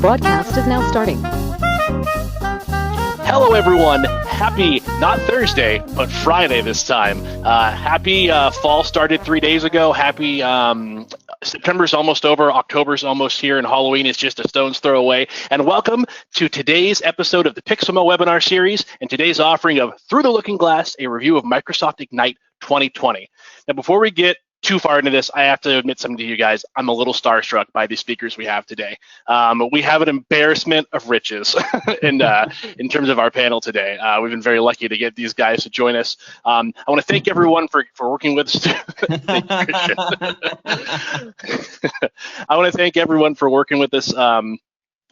broadcast is now starting. Hello, everyone. Happy, not Thursday, but Friday this time. Happy fall started 3 days ago. Happy September's almost over. October's almost here, and Halloween is just a stone's throw away. And welcome to today's episode of the PixelMill Webinar series and today's offering of Through the Looking Glass, a review of Microsoft Ignite 2020. Now, before we get too far into this, I have to admit something to you guys. I'm a little starstruck by the speakers we have today. We have an embarrassment of riches in terms of our panel today. We've been very lucky to get these guys to join us. I want to thank everyone for working with us. Thank you, Christian. I want to thank everyone for working with us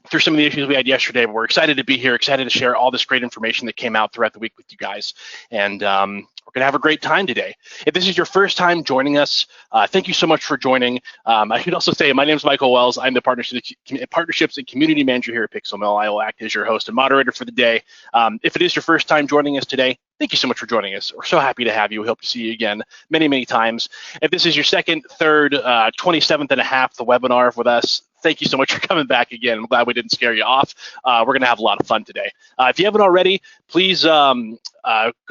through some of the issues we had yesterday, but we're excited to be here, excited to share all this great information that came out throughout the week with you guys. And we're going to have a great time today. If this is your first time joining us, thank you so much for joining. I should also say, my name is Michael Wells. I'm the Partnerships and Community Manager here at PixelMill. I will act as your host and moderator for the day. If it is your first time joining us today, thank you so much for joining us. We're so happy to have you. We hope to see you again many, many times. If this is your second, third, 27th and a half the webinar with us, thank you so much for coming back again. I'm glad we didn't scare you off. We're going to have a lot of fun today. If you haven't already, please go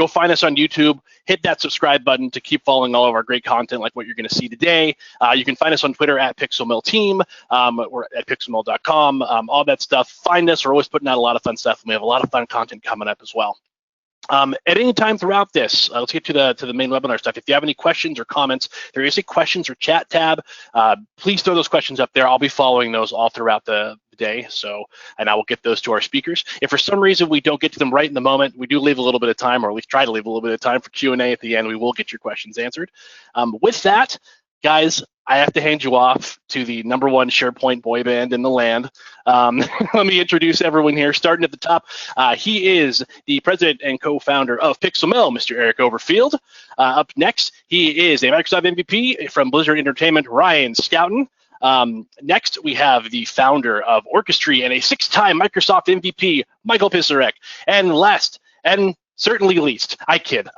find us on YouTube. Hit that subscribe button to keep following all of our great content like what you're going to see today. You can find us on Twitter at PixelMillTeam. We're at pixelmill.com, all that stuff. Find us. We're always putting out a lot of fun stuff, and we have a lot of fun content coming up as well. At any time throughout this, let's get to the main webinar stuff. If you have any questions or comments, there is a questions or chat tab. Please throw those questions up there. I'll be following those all throughout the day, and I will get those to our speakers. If for some reason we don't get to them right in the moment, we do leave a little bit of time, or at least try to leave a little bit of time for Q&A at the end. We will get your questions answered. With that, guys, I have to hand you off to the #1 SharePoint boy band in the land. Let me introduce everyone here, starting at the top. He is the president and co-founder of PixelMill, Mr. Eric Overfield. Up next, he is a Microsoft MVP from Blizzard Entertainment, Ryan Schouten. Next, we have the founder of Orchestry and a 6-time Microsoft MVP, Michael Pisarek. And last, and certainly least, I kid.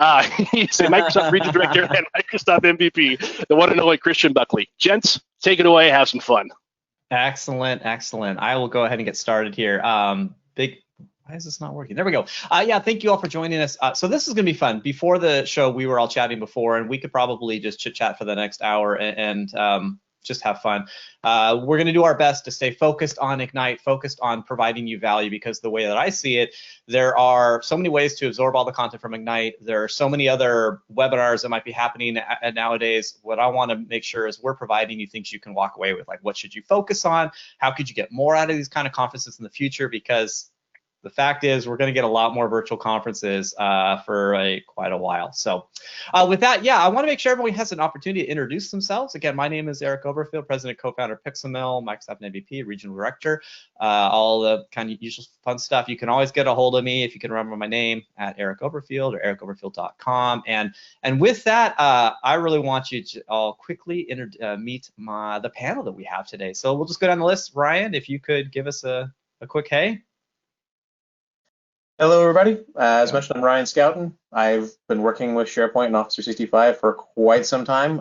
He's a Microsoft Region Director and Microsoft MVP, the one and only Christian Buckley. Gents, take it away. Have some fun. Excellent. I will go ahead and get started here. Why is this not working? There we go. Yeah, thank you all for joining us. So this is going to be fun. Before the show, we were all chatting before, and we could probably just chit chat for the next hour and just have fun. We're going to do our best to stay focused on Ignite, focused on providing you value, because the way that I see it, there are so many ways to absorb all the content from Ignite. There are so many other webinars that might be happening nowadays. What I want to make sure is we're providing you things you can walk away with, like what should you focus on? How could you get more out of these kind of conferences in the future? Because the fact is, we're going to get a lot more virtual conferences for quite a while. So with that, yeah, I want to make sure everyone has an opportunity to introduce themselves. Again, my name is Eric Overfield, president, co-founder of PixelMill, Microsoft MVP, regional director, all the kind of usual fun stuff. You can always get a hold of me if you can remember my name at Eric Overfield or ericoverfield.com. And with that, I really want you to all quickly meet the panel that we have today. So we'll just go down the list. Ryan, if you could give us a quick hey. Hello, everybody. As mentioned, I'm Ryan Schouten. I've been working with SharePoint and Office 365 for quite some time.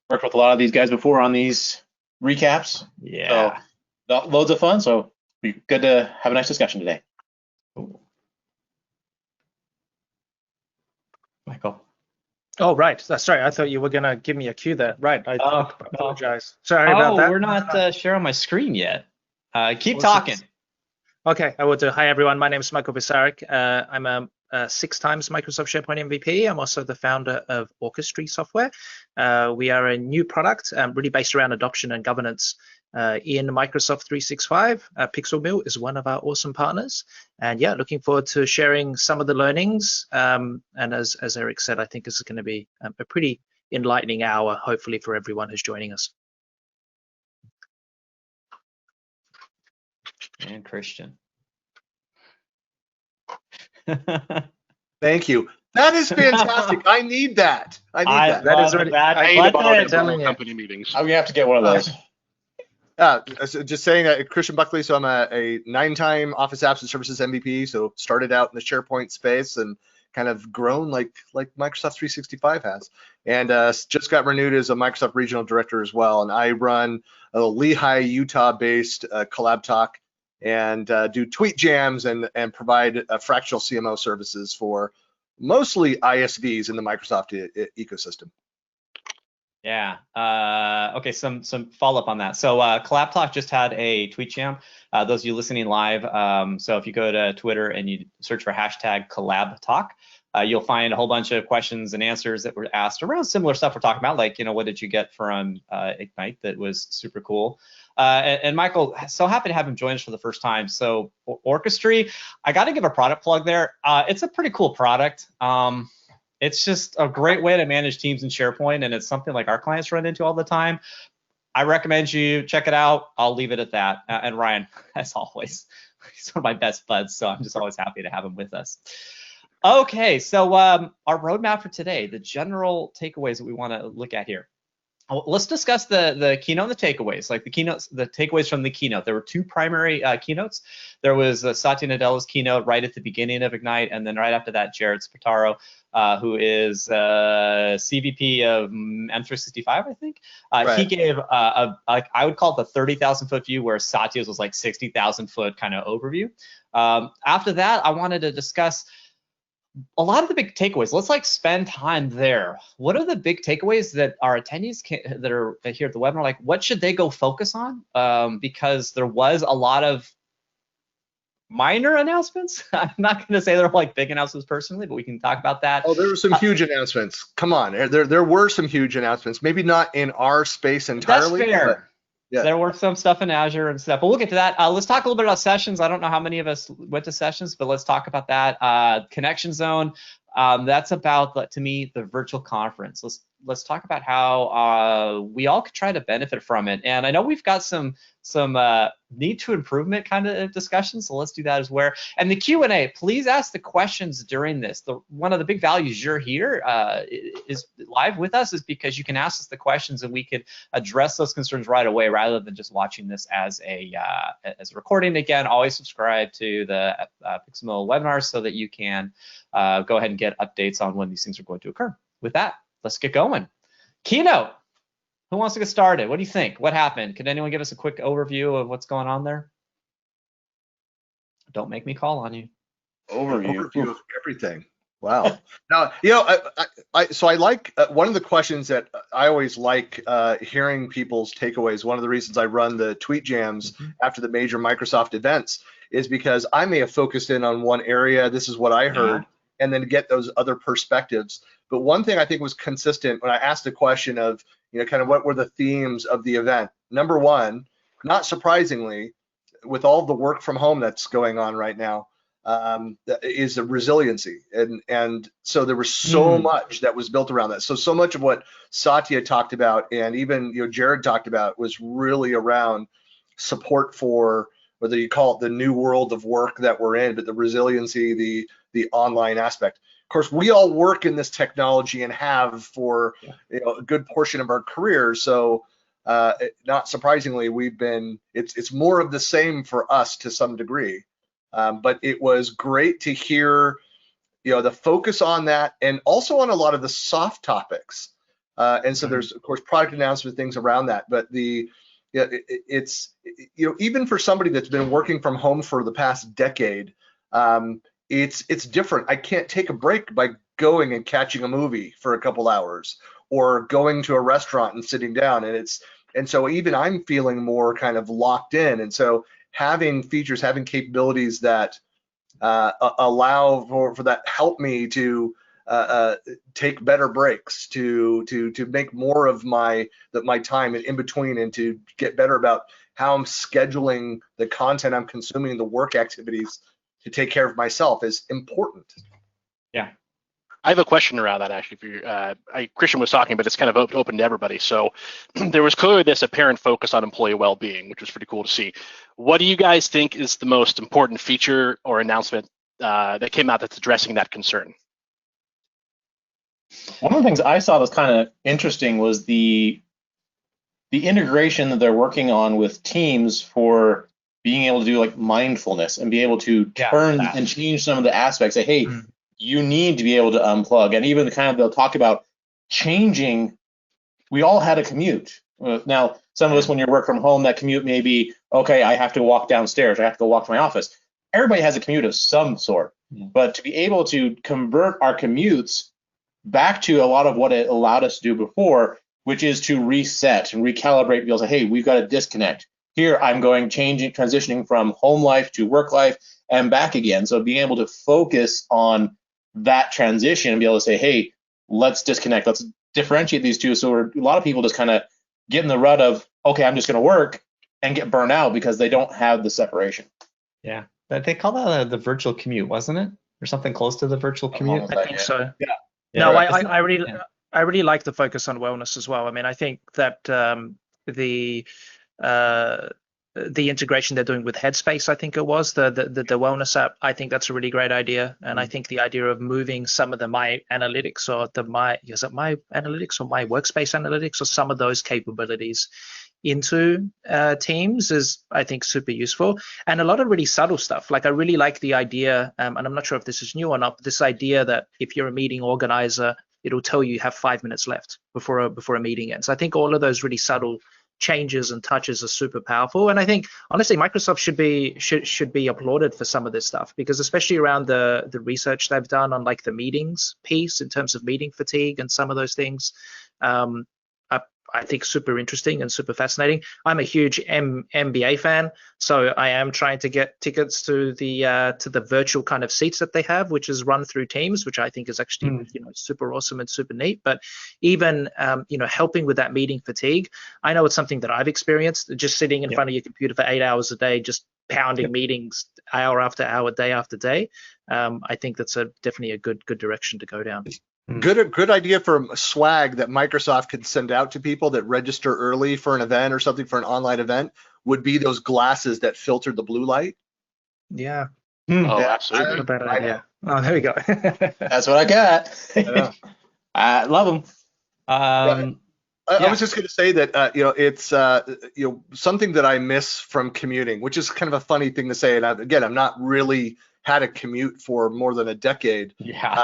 Worked with a lot of these guys before on these recaps. Yeah. So, loads of fun. So, be good to have a nice discussion today. Ooh. Michael. Oh, right. Sorry, I thought you were going to give me a cue there. Right. I apologize. Sorry about that. Oh, we're not sharing my screen yet. Keep talking. Okay, I will do. Hi, everyone. My name is Michael Pisarek. I'm a 6 times Microsoft SharePoint MVP. I'm also the founder of Orchestry software. We are a new product really based around adoption and governance in Microsoft 365. PixelMill is one of our awesome partners. And yeah, looking forward to sharing some of the learnings. And as Eric said, I think this is going to be a pretty enlightening hour, hopefully, for everyone who's joining us. And Christian. Thank you. That is fantastic. I need that. That is really. I need about company meetings. I'm gonna have to get one of those. So just saying that Christian Buckley. So I'm a 9-time Office Apps and Services MVP. So started out in the SharePoint space and kind of grown like Microsoft 365 has, and just got renewed as a Microsoft Regional Director as well. And I run a Lehigh, Utah-based Collab Talk and do tweet jams and provide fractional CMO services for mostly ISVs in the Microsoft ecosystem. Yeah. Okay. Some follow up on that. So Collab Talk just had a tweet jam. Those of you listening live. So if you go to Twitter and you search for hashtag Collab Talk, you'll find a whole bunch of questions and answers that were asked around similar stuff we're talking about, like, you know, what did you get from Ignite that was super cool. And Michael, so happy to have him join us for the first time. So Orchestry, I got to give a product plug there. It's a pretty cool product. It's just a great way to manage teams in SharePoint, and it's something like our clients run into all the time. I recommend you check it out. I'll leave it at that. And Ryan, as always, he's one of my best buds, so I'm just always happy to have him with us. Okay, so our roadmap for today, the general takeaways that we want to look at here. Let's discuss the keynote and the takeaways, like the takeaways from the keynote. There were two primary keynotes. There was Satya Nadella's keynote right at the beginning of Ignite, and then right after that, Jared Spataro, who is CVP of M365, I think. Right. He gave I would call it the 30,000 foot view, where Satya's was like 60,000 foot kind of overview. After that, I wanted to discuss a lot of the big takeaways. Let's like spend time there. What are the big takeaways that our attendees that are here at the webinar, like what should they go focus on? Because there was a lot of minor announcements. I'm not going to say they're like big announcements personally, but we can talk about that. Oh, there were some huge announcements. Come on, there were some huge announcements. Maybe not in our space entirely. That's fair. But yeah. There were some stuff in Azure and stuff, but we'll get to that. Let's talk a little bit about sessions. I don't know how many of us went to sessions, but let's talk about that. Connection Zone, that's about, to me, the virtual conference. Let's talk about how we all could try to benefit from it. And I know we've got some need to improvement kind of discussions, so let's do that as well. And the Q&A, please ask the questions during this. One of the big values you're here is live with us is because you can ask us the questions and we could address those concerns right away rather than just watching this as a recording. Again, always subscribe to the PixelMill Webinars so that you can go ahead and get updates on when these things are going to occur. With that, let's get going. Keynote. Who wants to get started? What do you think? What happened? Could anyone give us a quick overview of what's going on there? Don't make me call on you. Overview of everything. Wow. Now, you know, I like one of the questions that I always like hearing people's takeaways. One of the reasons I run the tweet jams after the major Microsoft events is because I may have focused in on one area. This is what I heard, and then get those other perspectives. But one thing I think was consistent when I asked the question of, you know, kind of what were the themes of the event. Number one, not surprisingly, with all the work from home that's going on right now, is the resiliency. And so there was so much that was built around that. So much of what Satya talked about and even, you know, Jared talked about was really around support for, whether you call it the new world of work that we're in, but the resiliency, the online aspect. Of course, we all work in this technology and have for you know, a good portion of our careers. So not surprisingly, it's more of the same for us to some degree. But it was great to hear, you know, the focus on that and also on a lot of the soft topics. And so there's, of course, product announcement things around that. But it's, you know, even for somebody that's been working from home for the past decade, it's different. I can't take a break by going and catching a movie for a couple hours or going to a restaurant and sitting down. And so even I'm feeling more kind of locked in. And so having features, having capabilities that allow for that, help me to take better breaks, to make more of my time in between, and to get better about how I'm scheduling the content I'm consuming, the work activities to take care of myself is important. Yeah. I have a question around that actually. For you. Christian was talking, but it's kind of open to everybody. So there was clearly this apparent focus on employee well-being, which was pretty cool to see. What do you guys think is the most important feature or announcement that came out that's addressing that concern? One of the things I saw that was kind of interesting was the integration that they're working on with Teams for being able to do like mindfulness and be able to turn and change some of the aspects. Say, hey, you need to be able to unplug. And even they'll talk about changing. We all had a commute. Now, Some of us, when you work from home, that commute may be, okay, I have to walk downstairs. I have to go walk to my office. Everybody has a commute of some sort. But to be able to convert our commutes back to a lot of what it allowed us to do before, which is to reset and recalibrate, be able to say, hey, we've got to disconnect. Here, I'm transitioning from home life to work life and back again. So being able to focus on that transition and be able to say, hey, let's disconnect, let's differentiate these two. So a lot of people just kind of get in the rut of, okay, I'm just going to work and get burned out because they don't have the separation. Yeah, they call that the virtual commute, wasn't it? Or something close to the virtual commute? I think so. Yeah. No, right. I really like the focus on wellness as well. I mean, I think that the integration they're doing with Headspace, I think it was the wellness app. I think that's a really great idea, and I think the idea of moving some of the My Analytics or My Analytics or My Workspace Analytics or some of those capabilities into Teams is, I think, super useful, and a lot of really subtle stuff. Like I really like the idea, and I'm not sure if this is new or not, but this idea that if you're a meeting organizer, it'll tell you have 5 minutes left before a meeting ends. I think all of those really subtle changes and touches are super powerful, and I think honestly Microsoft should be applauded for some of this stuff, because especially around the research they've done on like the meetings piece in terms of meeting fatigue and some of those things, I think super interesting and super fascinating. I'm a huge MBA fan, so I am trying to get tickets to the virtual kind of seats that they have, which is run through Teams, which I think is actually super awesome and super neat. But even helping with that meeting fatigue, I know it's something that I've experienced, just sitting in front of your computer for 8 hours a day, just pounding meetings hour after hour, day after day. I think that's definitely a good direction to go down. Good idea for swag that Microsoft could send out to people that register early for an event or something, for an online event, would be those glasses that filter the blue light. Yeah. Oh, absolutely. Not a bad idea. Oh, there we go. That's what I got. I love them. I was just going to say that it's something that I miss from commuting, which is kind of a funny thing to say. And I've not really had a commute for more than a decade. Yeah.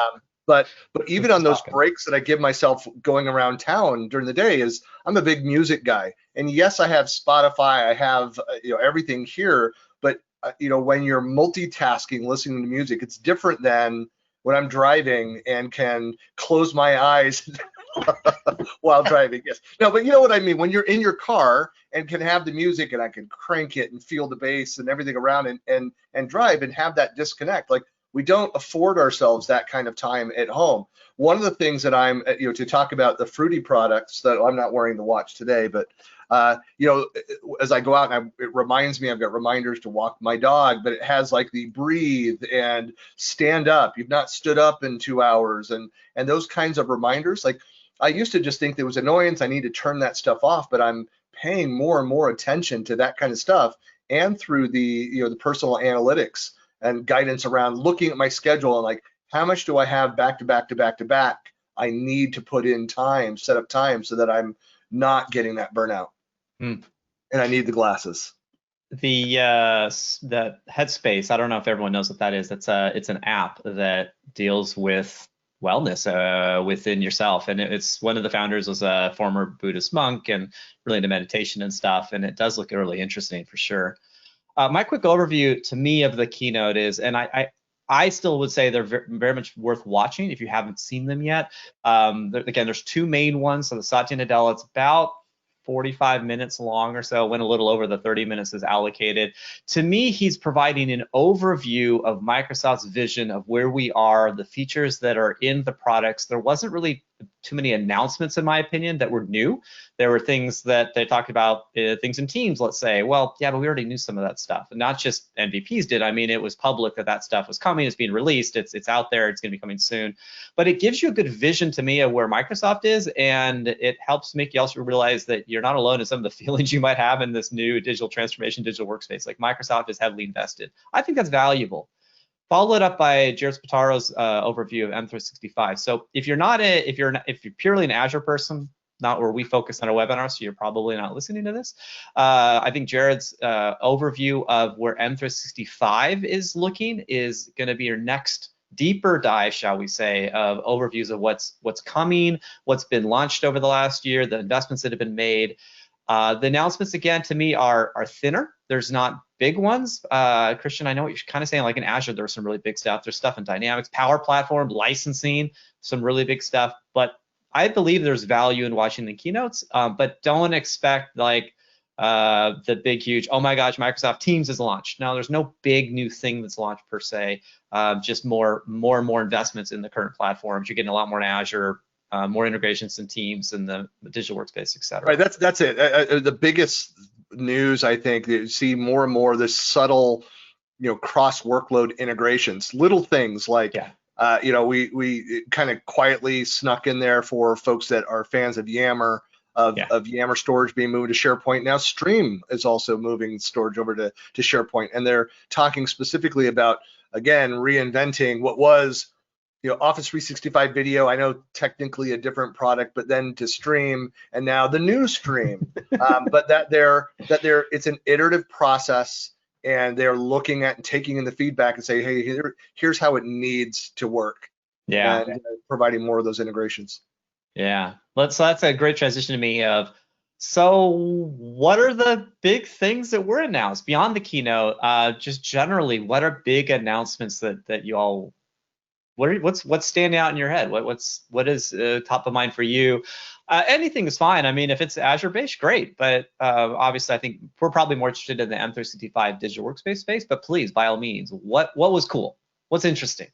But even on those breaks that I give myself going around town during the day, is I'm a big music guy. And yes, I have Spotify, I have everything here. But when you're multitasking, listening to music, it's different than when I'm driving and can close my eyes while driving. Yes. No, but you know what I mean. When you're in your car and can have the music and I can crank it and feel the bass and everything around and drive and have that disconnect, like. We don't afford ourselves that kind of time at home. One of the things that I'm, to talk about the fruity products, that I'm not wearing the watch today, but as I go out, it reminds me, I've got reminders to walk my dog, but it has like the breathe and stand up. You've not stood up in 2 hours, and those kinds of reminders. Like I used to just think there was annoyance. I need to turn that stuff off, but I'm paying more and more attention to that kind of stuff, and through the personal analytics and guidance around looking at my schedule and like, how much do I have back to back to back to back? I need to put in time, set up time so that I'm not getting that burnout. And I need the glasses. The Headspace, I don't know if everyone knows what that is. It's an app that deals with wellness within yourself, and it's one of the founders was a former Buddhist monk and really into meditation and stuff, and it does look really interesting for sure. My quick overview to me of the keynote is, and I still would say they're very much worth watching if you haven't seen them yet. Again, there's two main ones. So the Satya Nadella, it's about 45 minutes long or so, went a little over the 30 minutes is allocated. To me, he's providing an overview of Microsoft's vision of where we are, the features that are in the products. There wasn't really too many announcements, in my opinion, that were new. There were things that they talked about, things in Teams, let's say. Well, yeah, but we already knew some of that stuff. And not just MVPs did. I mean, it was public that stuff was coming. It's being released. It's out there. It's going to be coming soon. But it gives you a good vision to me of where Microsoft is, and it helps make you also realize that you're not alone in some of the feelings you might have in this new digital transformation, digital workspace. Like Microsoft is heavily invested. I think that's valuable. Followed up by Jared Spataro's overview of M365. So if you're purely an Azure person, not where we focus on our webinar, so you're probably not listening to this. I think Jared's overview of where M365 is looking is going to be your next deeper dive, shall we say, of overviews of what's coming, what's been launched over the last year, the investments that have been made. The announcements, again, to me are thinner. There's not big ones. Christian, I know what you're kind of saying, like in Azure, there's some really big stuff. There's stuff in Dynamics, Power Platform, licensing, some really big stuff. But I believe there's value in watching the keynotes, but don't expect like the big, huge, oh my gosh, Microsoft Teams is launched. No, there's no big new thing that's launched per se, just more and more investments in the current platforms. You're getting a lot more in Azure, more integrations in Teams and the digital workspace, et cetera. Right, that's it. The biggest news, I think, you see more and more this subtle, cross workload integrations, little things like, we kind of quietly snuck in there for folks that are fans of Yammer, of Yammer storage being moved to SharePoint. Now Stream is also moving storage over to SharePoint, and they're talking specifically about, again, reinventing what was Office 365 video. I know technically a different product, but then to Stream, and now the new Stream. But it's an iterative process, and they're looking at and taking in the feedback and say, hey, here's how it needs to work. Yeah, and providing more of those integrations. Yeah, so that's a great transition to me of, so what are the big things that were announced beyond the keynote? Just generally, what are big announcements that you all, what's standing out in your head? What is top of mind for you? Anything is fine. I mean, if it's Azure based, great. But obviously, I think we're probably more interested in the M365 digital workspace space. But please, by all means, what was cool? What's interesting?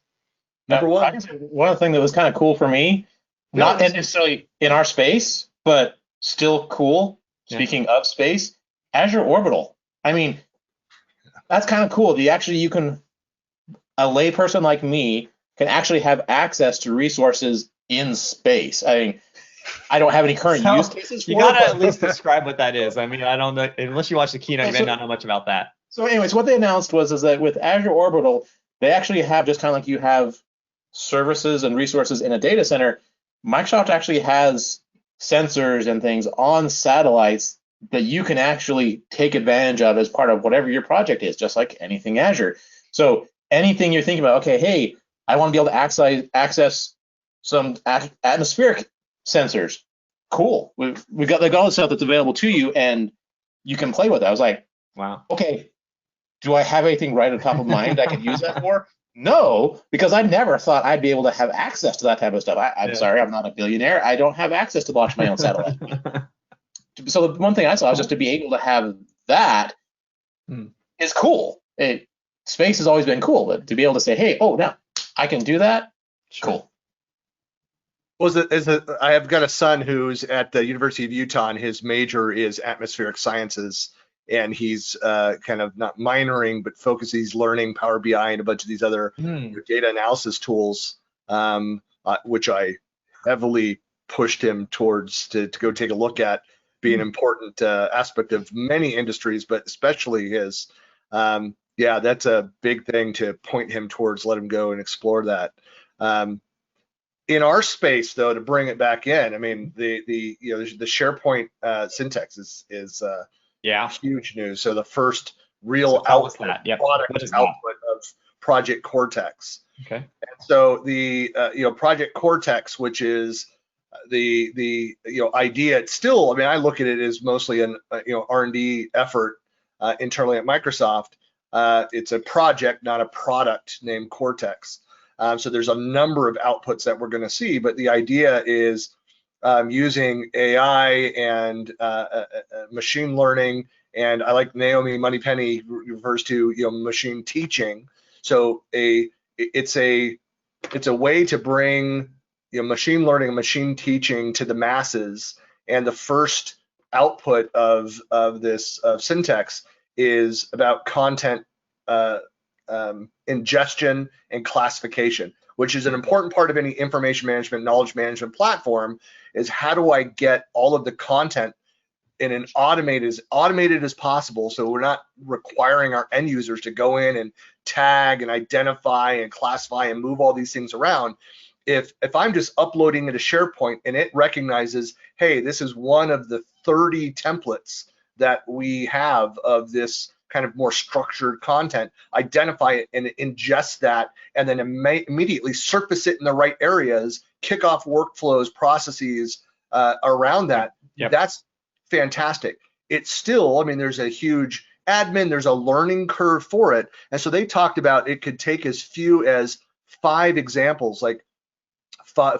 Number one, one of the things that was kind of cool for me, not necessarily in our space, but still cool. Speaking of space, Azure Orbital. I mean, that's kind of cool. You can, a layperson like me can actually have access to resources in space. I mean, I don't have any current use cases for it. You gotta at least describe what that is. I mean, I don't know, unless you watch the keynote, you may not know much about that. So anyways, what they announced is that with Azure Orbital, they actually have, just kind of like you have services and resources in a data center, Microsoft actually has sensors and things on satellites that you can actually take advantage of as part of whatever your project is, just like anything Azure. So anything you're thinking about, okay, hey, I want to be able to access some atmospheric sensors. Cool. We've got all the stuff that's available to you, and you can play with it. I was like, wow. Okay, do I have anything right on top of mind I could use that for? No, because I never thought I'd be able to have access to that type of stuff. I'm sorry, I'm not a billionaire. I don't have access to launch my own satellite. So the one thing I saw is just to be able to have that is cool. Space has always been cool, but to be able to say, hey, now I can do that, cool. I have got a son who's at the University of Utah, and his major is atmospheric sciences, and he's kind of not minoring, but focusing. He's learning Power BI and a bunch of these other data analysis tools, which I heavily pushed him towards to go take a look at, being an important aspect of many industries, but especially his. That's a big thing to point him towards. Let him go and explore that. In our space, though, to bring it back in, I mean, the SharePoint syntax is huge news. So the first real product output of Project Cortex. Okay. And so the Project Cortex, which is the idea, it's still, I mean, I look at it as mostly an R&D effort internally at Microsoft. It's a project, not a product, named Cortex. So there's a number of outputs that we're going to see, but the idea is using AI and machine learning, and I like Naomi Moneypenny refers to machine teaching. So it's a way to bring machine learning and machine teaching to the masses, and the first output of this syntax is about content ingestion and classification, which is an important part of any information management, knowledge management platform. Is how do I get all of the content in an automated as possible, so we're not requiring our end users to go in and tag and identify and classify and move all these things around. If I'm just uploading it to SharePoint and it recognizes, hey, this is one of the 30 templates that we have of this kind of more structured content, identify it and ingest that, and then immediately surface it in the right areas, kick off workflows, processes around that. Yep. That's fantastic. It's still, I mean, there's a huge admin, there's a learning curve for it. And so they talked about it could take as few as 5 examples, like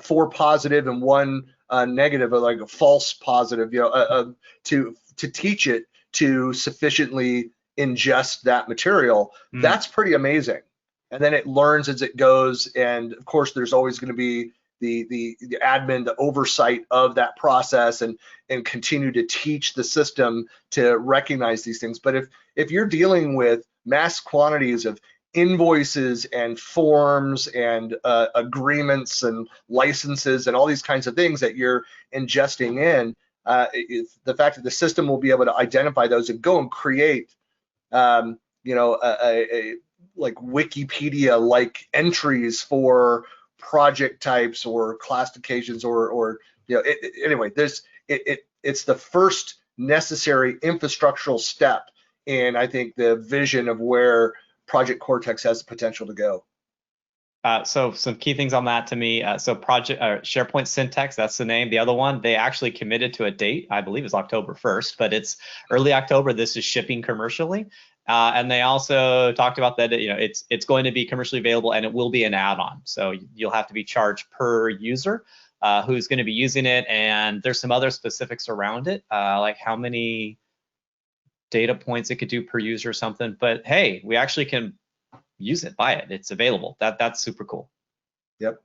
4 positive and 1 negative, or like a false positive, to teach it to sufficiently ingest that material. That's pretty amazing. And then it learns as it goes. And of course, there's always going to be the admin, the oversight of that process, and continue to teach the system to recognize these things. But if you're dealing with mass quantities of invoices and forms and agreements and licenses and all these kinds of things that you're ingesting in, the fact that the system will be able to identify those and go and create, like Wikipedia-like entries for project types or classifications, or anyway, it's the first necessary infrastructural step in, I think, the vision of where Project Cortex has the potential to go. So some key things on that to me. So SharePoint Syntax, that's the name. The other one, they actually committed to a date, I believe it's October 1st, but it's early October. This is shipping commercially. And they also talked about that, it's going to be commercially available, and it will be an add-on. So you'll have to be charged per user who's going to be using it. And there's some other specifics around it, like how many data points it could do per user or something. But hey, we actually can use it, buy it. It's available. That's super cool. Yep.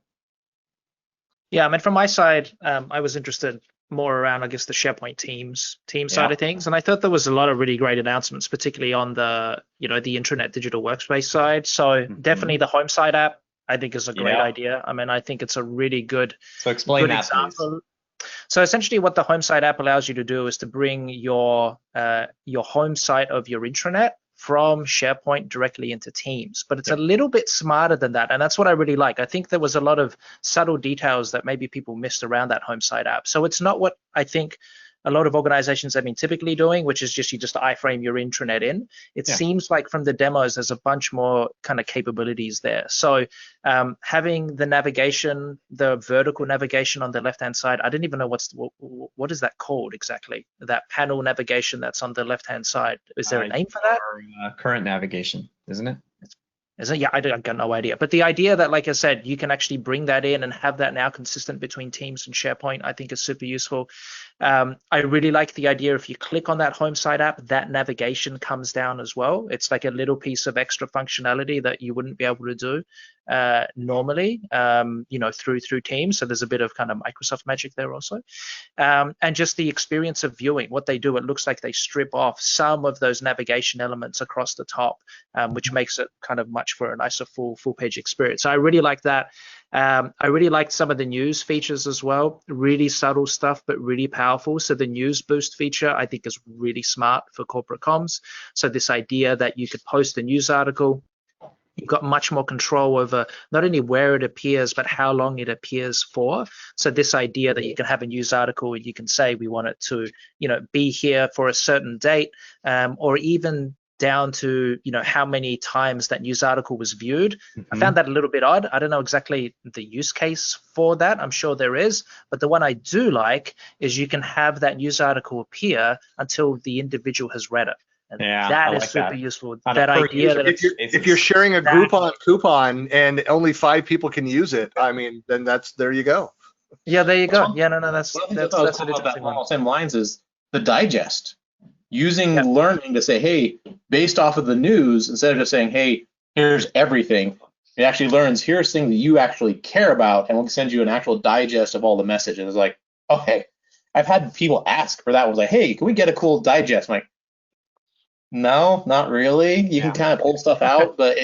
Yeah, I mean, from my side, I was interested more around, I guess, the SharePoint team side of things, and I thought there was a lot of really great announcements, particularly on the the intranet digital workspace side. So definitely the home site app, I think, is a great idea. I mean, I think it's a really good. So explain that, please. So essentially, what the home site app allows you to do is to bring your home site of your intranet from SharePoint directly into Teams, but it's a little bit smarter than that, and that's what I really like. I think there was a lot of subtle details that maybe people missed around that home site app. So it's not what I think a lot of organizations have been typically doing, which is you just iframe your intranet in. It seems like from the demos, there's a bunch more kind of capabilities there. So having the navigation, the vertical navigation on the left-hand side, I didn't even know what is that called exactly? That panel navigation that's on the left-hand side. Is there a name for that? Current navigation, isn't it? Is it? Yeah, I got no idea. But the idea that, like I said, you can actually bring that in and have that now consistent between Teams and SharePoint, I think is super useful. I really like the idea, if you click on that home site app, that navigation comes down as well. It's like a little piece of extra functionality that you wouldn't be able to do normally, through Teams. So there's a bit of kind of Microsoft magic there also. And just the experience of viewing what they do, it looks like they strip off some of those navigation elements across the top, which makes it kind of much for a nicer full page experience. So I really like that. I really liked some of the news features as well. Really subtle stuff, but really powerful. So the news boost feature, I think, is really smart for corporate comms. So this idea that you could post a news article, you've got much more control over not only where it appears, but how long it appears for. So this idea that you can have a news article, you can say we want it to, be here for a certain date, or even down to how many times that news article was viewed. I found that a little bit odd. I don't know exactly the use case for that. I'm sure there is, but the one I do like is you can have that news article appear until the individual has read it. And that is super useful. That idea that if you're sharing a coupon and only 5 people can use it, I mean, then there you go. Yeah, there you go. Yeah, no, that's cool about that along the same lines is the digest. Using learning to say, hey, based off of the news, instead of just saying, hey, here's everything, it actually learns, here's things that you actually care about, and we'll send you an actual digest of all the messages. It's like, okay, I've had people ask for that. Was like, hey, can we get a cool digest? I'm like, no, not really. You can kind of pull stuff out, but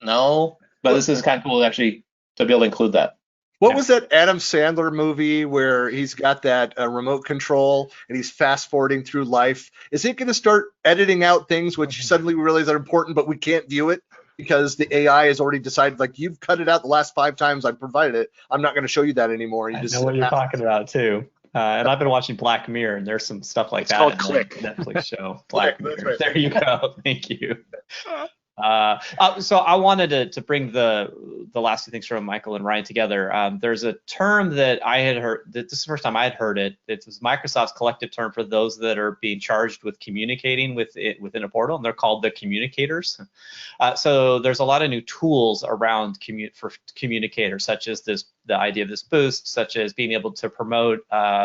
no. But this is kind of cool actually to be able to include that. What was that Adam Sandler movie where he's got that remote control and he's fast forwarding through life? Is it going to start editing out things which suddenly we realize are important, but we can't view it because the AI has already decided, like, you've cut it out the last 5 times I've provided it. I'm not going to show you that anymore. I know what you're talking about too. And I've been watching Black Mirror, and there's some stuff like that in the Netflix show. Black Mirror. Right. There you go. Thank you. So I wanted to bring the the last two things from Michael and Ryan together. There's a term that I had heard, this is the first time I had heard it. It's Microsoft's collective term for those that are being charged with communicating with it within a portal, and they're called the Communicators. So there's a lot of new tools around for communicators, such as the idea of this boost, such as being able to promote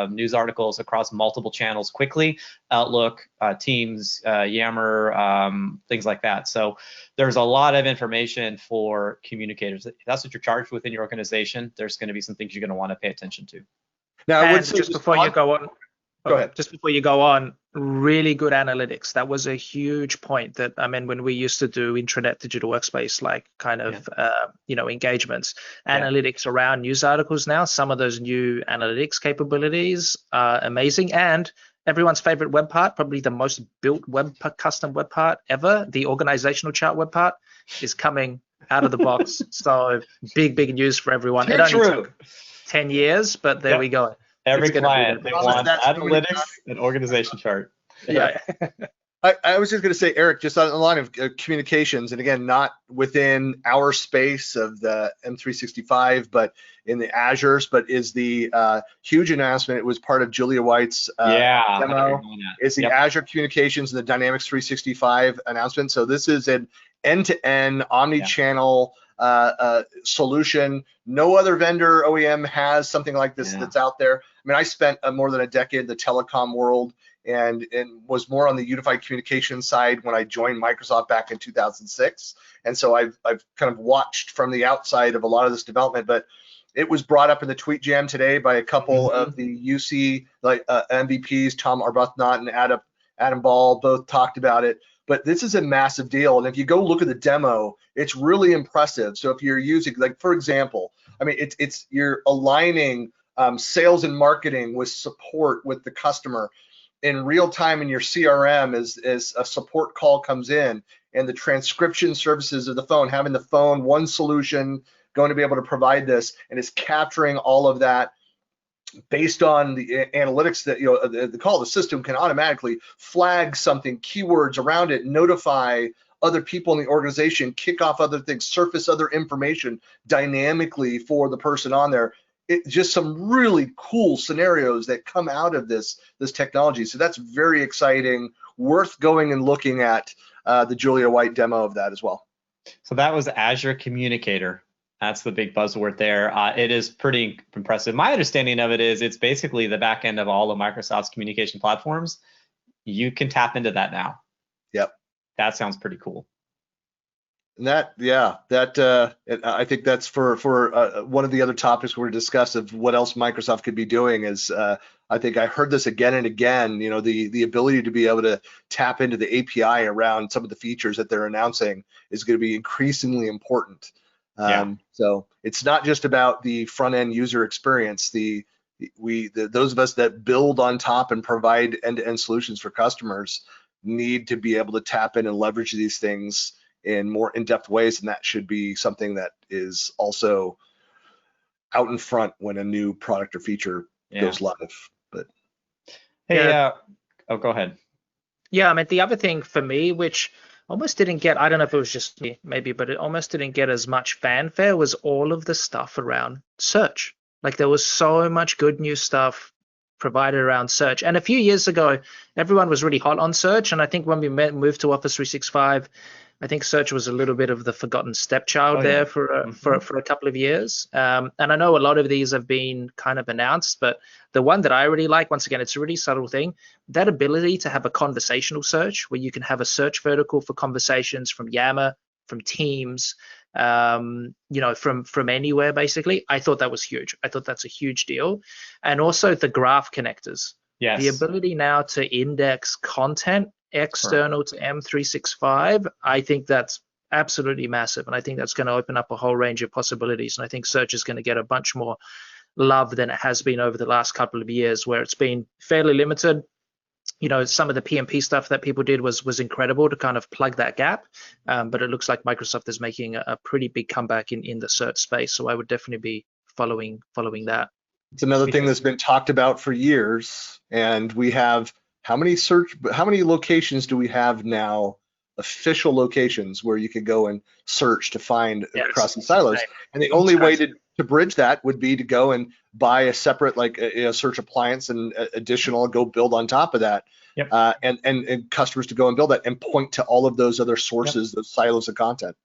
news articles across multiple channels quickly, Outlook, Teams, Yammer, things like that. So there's a lot of information for communicators. If that's what you're charged with in your organization, there's going to be some things you're going to want to pay attention to. Now, and just before you go on, go ahead. Just before you go on, really good analytics. That was a huge point that, I mean, when we used to do intranet digital workspace, like kind of, engagements, analytics around news articles now, some of those new analytics capabilities are amazing. And everyone's favorite web part, probably the most built custom web part ever, the organizational chart web part, is coming out of the box. So big news for everyone. It only took 10 years, but there we go. Every client, they want analytics and organization chart. Yeah. I was just going to say, Eric, just on the line of communications, and again, not within our space of the M365, but in the Azures, but is the huge announcement. It was part of Julia White's demo. It's the Azure Communications and the Dynamics 365 announcement. So this is an end-to-end omni-channel solution. No other vendor OEM has something like this that's out there. I mean, I spent more than a decade in the telecom world and was more on the unified communication side when I joined Microsoft back in 2006. And so I've kind of watched from the outside of a lot of this development, but it was brought up in the tweet jam today by a couple of the UC MVPs, Tom Arbuthnot and Adam Ball, both talked about it. But this is a massive deal. And if you go look at the demo, it's really impressive. So if you're using, like, for example, I mean, it's you're aligning sales and marketing with support with the customer in real time in your CRM as a support call comes in, and the transcription services of the phone, having the phone, one solution going to be able to provide this, and it's capturing all of that based on the analytics that, the call, the system can automatically flag something, keywords around it, notify other people in the organization, kick off other things, surface other information dynamically for the person on there. Just some really cool scenarios that come out of this technology. So that's very exciting, worth going and looking at the Julia White demo of that as well. So that was Azure Communicator. That's the big buzzword there. It is pretty impressive. My understanding of it is it's basically the back end of all of Microsoft's communication platforms. You can tap into that now. Yep. That sounds pretty cool. And I think that's for one of the other topics we're discuss of what else Microsoft could be doing is I think I heard this again and again, the ability to be able to tap into the API around some of the features that they're announcing is going to be increasingly important. So it's not just about the front end user experience. Those of us that build on top and provide end-to-end solutions for customers need to be able to tap in and leverage these things in more in-depth ways, and that should be something that is also out in front when a new product or feature goes live. But hey, go ahead. Yeah, I mean, the other thing for me, which almost didn't get, I don't know if it was just me, maybe, but it almost didn't get as much fanfare, was all of the stuff around search. Like, there was so much good new stuff provided around search. And a few years ago, everyone was really hot on search. And I think when we moved to Office 365, I think search was a little bit of the forgotten stepchild there for a couple of years. And I know a lot of these have been kind of announced, but the one that I really like, once again, it's a really subtle thing, that ability to have a conversational search where you can have a search vertical for conversations from Yammer, from Teams, from anywhere, basically. I thought that was huge. I thought that's a huge deal. And also the graph connectors. Yes. The ability now to index content external to M365, I think that's absolutely massive. And I think that's going to open up a whole range of possibilities. And I think search is going to get a bunch more love than it has been over the last couple of years, where it's been fairly limited. Some of the PMP stuff that people did was incredible to kind of plug that gap. But it looks like Microsoft is making a pretty big comeback in the search space. So I would definitely be following that. It's another thing that's been talked about for years. And we have how many locations do we have now official locations where you could go and search to find across the silos. Right. And the only way to bridge that would be to go and buy a separate search appliance and additional, go build on top of that. Yep. And customers to go and build that and point to all of those other sources, those silos of content.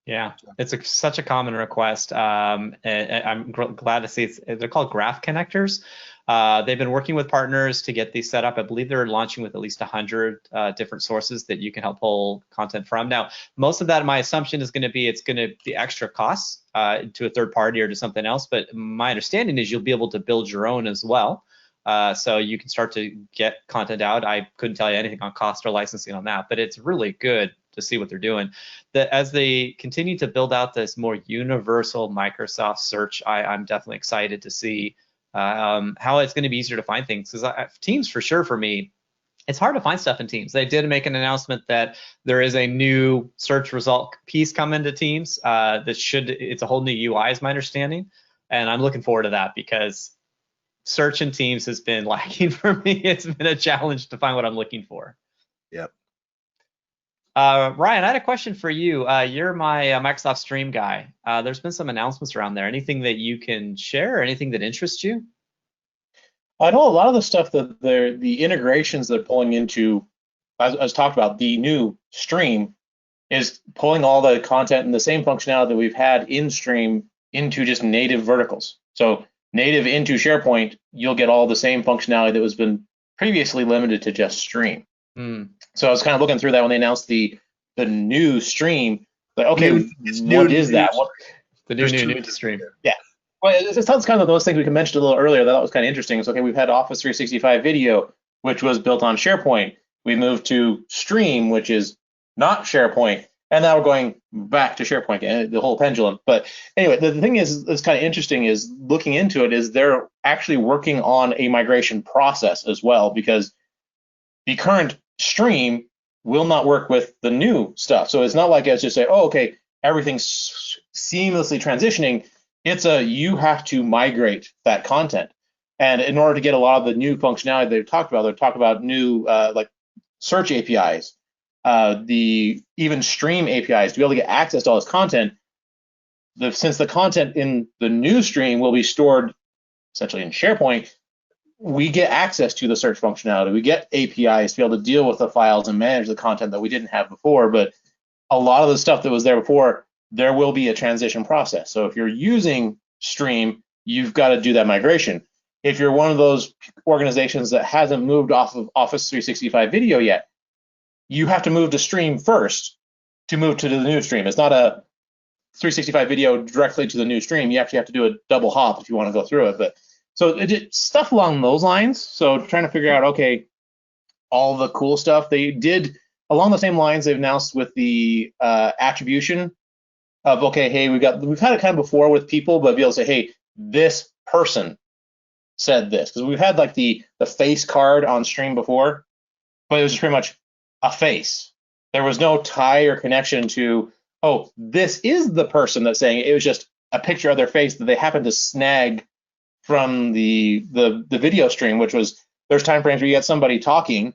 Yeah, it's such a common request. And I'm glad to see they're called graph connectors. They've been working with partners to get these set up. I believe they're launching with at least 100 different sources that you can help pull content from. Now, most of that, my assumption is going to be it's going to be extra costs to a third party or to something else. But my understanding is you'll be able to build your own as well. So you can start to get content out. I couldn't tell you anything on cost or licensing on that, but it's really good to see what they're doing. As they continue to build out this more universal Microsoft search, I'm definitely excited to see how it's going to be easier to find things. Because Teams, for sure, for me, it's hard to find stuff in Teams. They did make an announcement that there is a new search result piece coming to Teams. It's a whole new UI, is my understanding, and I'm looking forward to that because search in Teams has been lacking for me. It's been a challenge to find what I'm looking for. Yep. Ryan, I had a question for you. You're my Microsoft Stream guy. There's been some announcements around there. Anything that you can share or anything that interests you? I know a lot of the stuff that the integrations they're pulling into, as talked about, the new Stream is pulling all the content and the same functionality that we've had in Stream into just native verticals. So native into SharePoint, you'll get all the same functionality that was been previously limited to just Stream. So I was kind of looking through that when they announced the new Stream. Like, okay, what is that? The new Stream. Yeah. Well, it sounds kind of those things we mentioned a little earlier that was kind of interesting. It's okay, we've had Office 365 Video, which was built on SharePoint. We moved to Stream, which is not SharePoint, and now we're going back to SharePoint, and the whole pendulum. But anyway, the thing is, that's kind of interesting is looking into it is they're actually working on a migration process as well, because the current Stream will not work with the new stuff. So it's not like it's just say, oh, okay, everything's seamlessly transitioning. It's you have to migrate that content. And in order to get a lot of the new functionality they've talked about new like search APIs, the even Stream APIs, to be able to get access to all this content. Since the content in the new Stream will be stored essentially in SharePoint, we get access to the search functionality. We get APIs to be able to deal with the files and manage the content that we didn't have before. But a lot of the stuff that was there before, there will be a transition process. So if you're using Stream, you've got to do that migration. If you're one of those organizations that hasn't moved off of Office 365 Video yet, you have to move to Stream first to move to the new Stream. It's not a 365 Video directly to the new Stream. You actually have to do a double hop if you want to go through it. But so stuff along those lines. So trying to figure out, okay, all the cool stuff they did along the same lines they've announced with the attribution of, okay, hey, we've had it kind of before with people, but be able to say, hey, this person said this, because we've had like the face card on Stream before, but it was just pretty much a face. There was no tie or connection to, oh, this is the person that's saying it. It was just a picture of their face that they happened to snag from the video stream, which was, there's time frames where you get somebody talking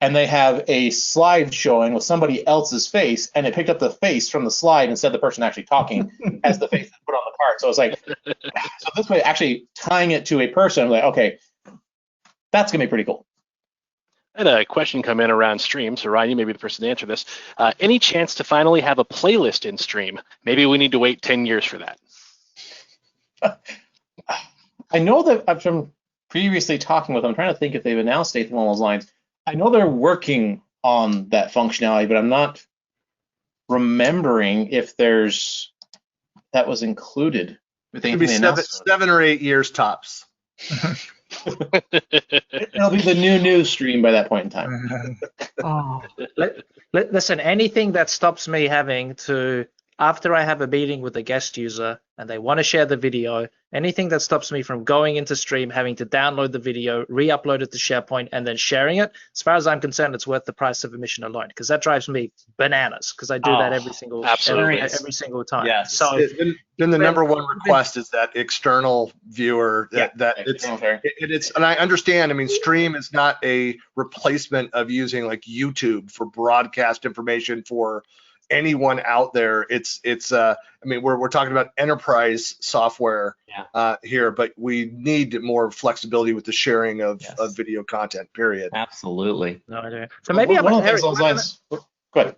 and they have a slide showing with somebody else's face, and it picked up the face from the slide instead of the person actually talking as the face that's put on the card. So it's like, so this way, actually tying it to a person, like, okay, that's gonna be pretty cool. I had a question come in around Stream, so Ryan, you may be the person to answer this. Any chance to finally have a playlist in Stream? Maybe we need to wait 10 years for that. I know that from previously talking with them, I'm trying to think if they've announced anything along those lines. I know they're working on that functionality, but I'm not remembering if that was included with anything they announced. 7 or 8 years tops. It'll be the new Stream by that point in time. Oh, listen, anything that stops me having to after I have a meeting with a guest user and they want to share the video, anything that stops me from going into Stream, having to download the video, re-upload it to SharePoint, and then sharing it, as far as I'm concerned, it's worth the price of admission alone, because that drives me bananas, because I do that every single time. Yes. So then the number one request is that external viewer it's and I understand. I mean, Stream is not a replacement of using like YouTube for broadcast information for anyone out there. It's I mean, we're talking about enterprise software here, but we need more flexibility with the sharing of video content, period. Absolutely. No idea. So maybe one of the things those lines. Go ahead.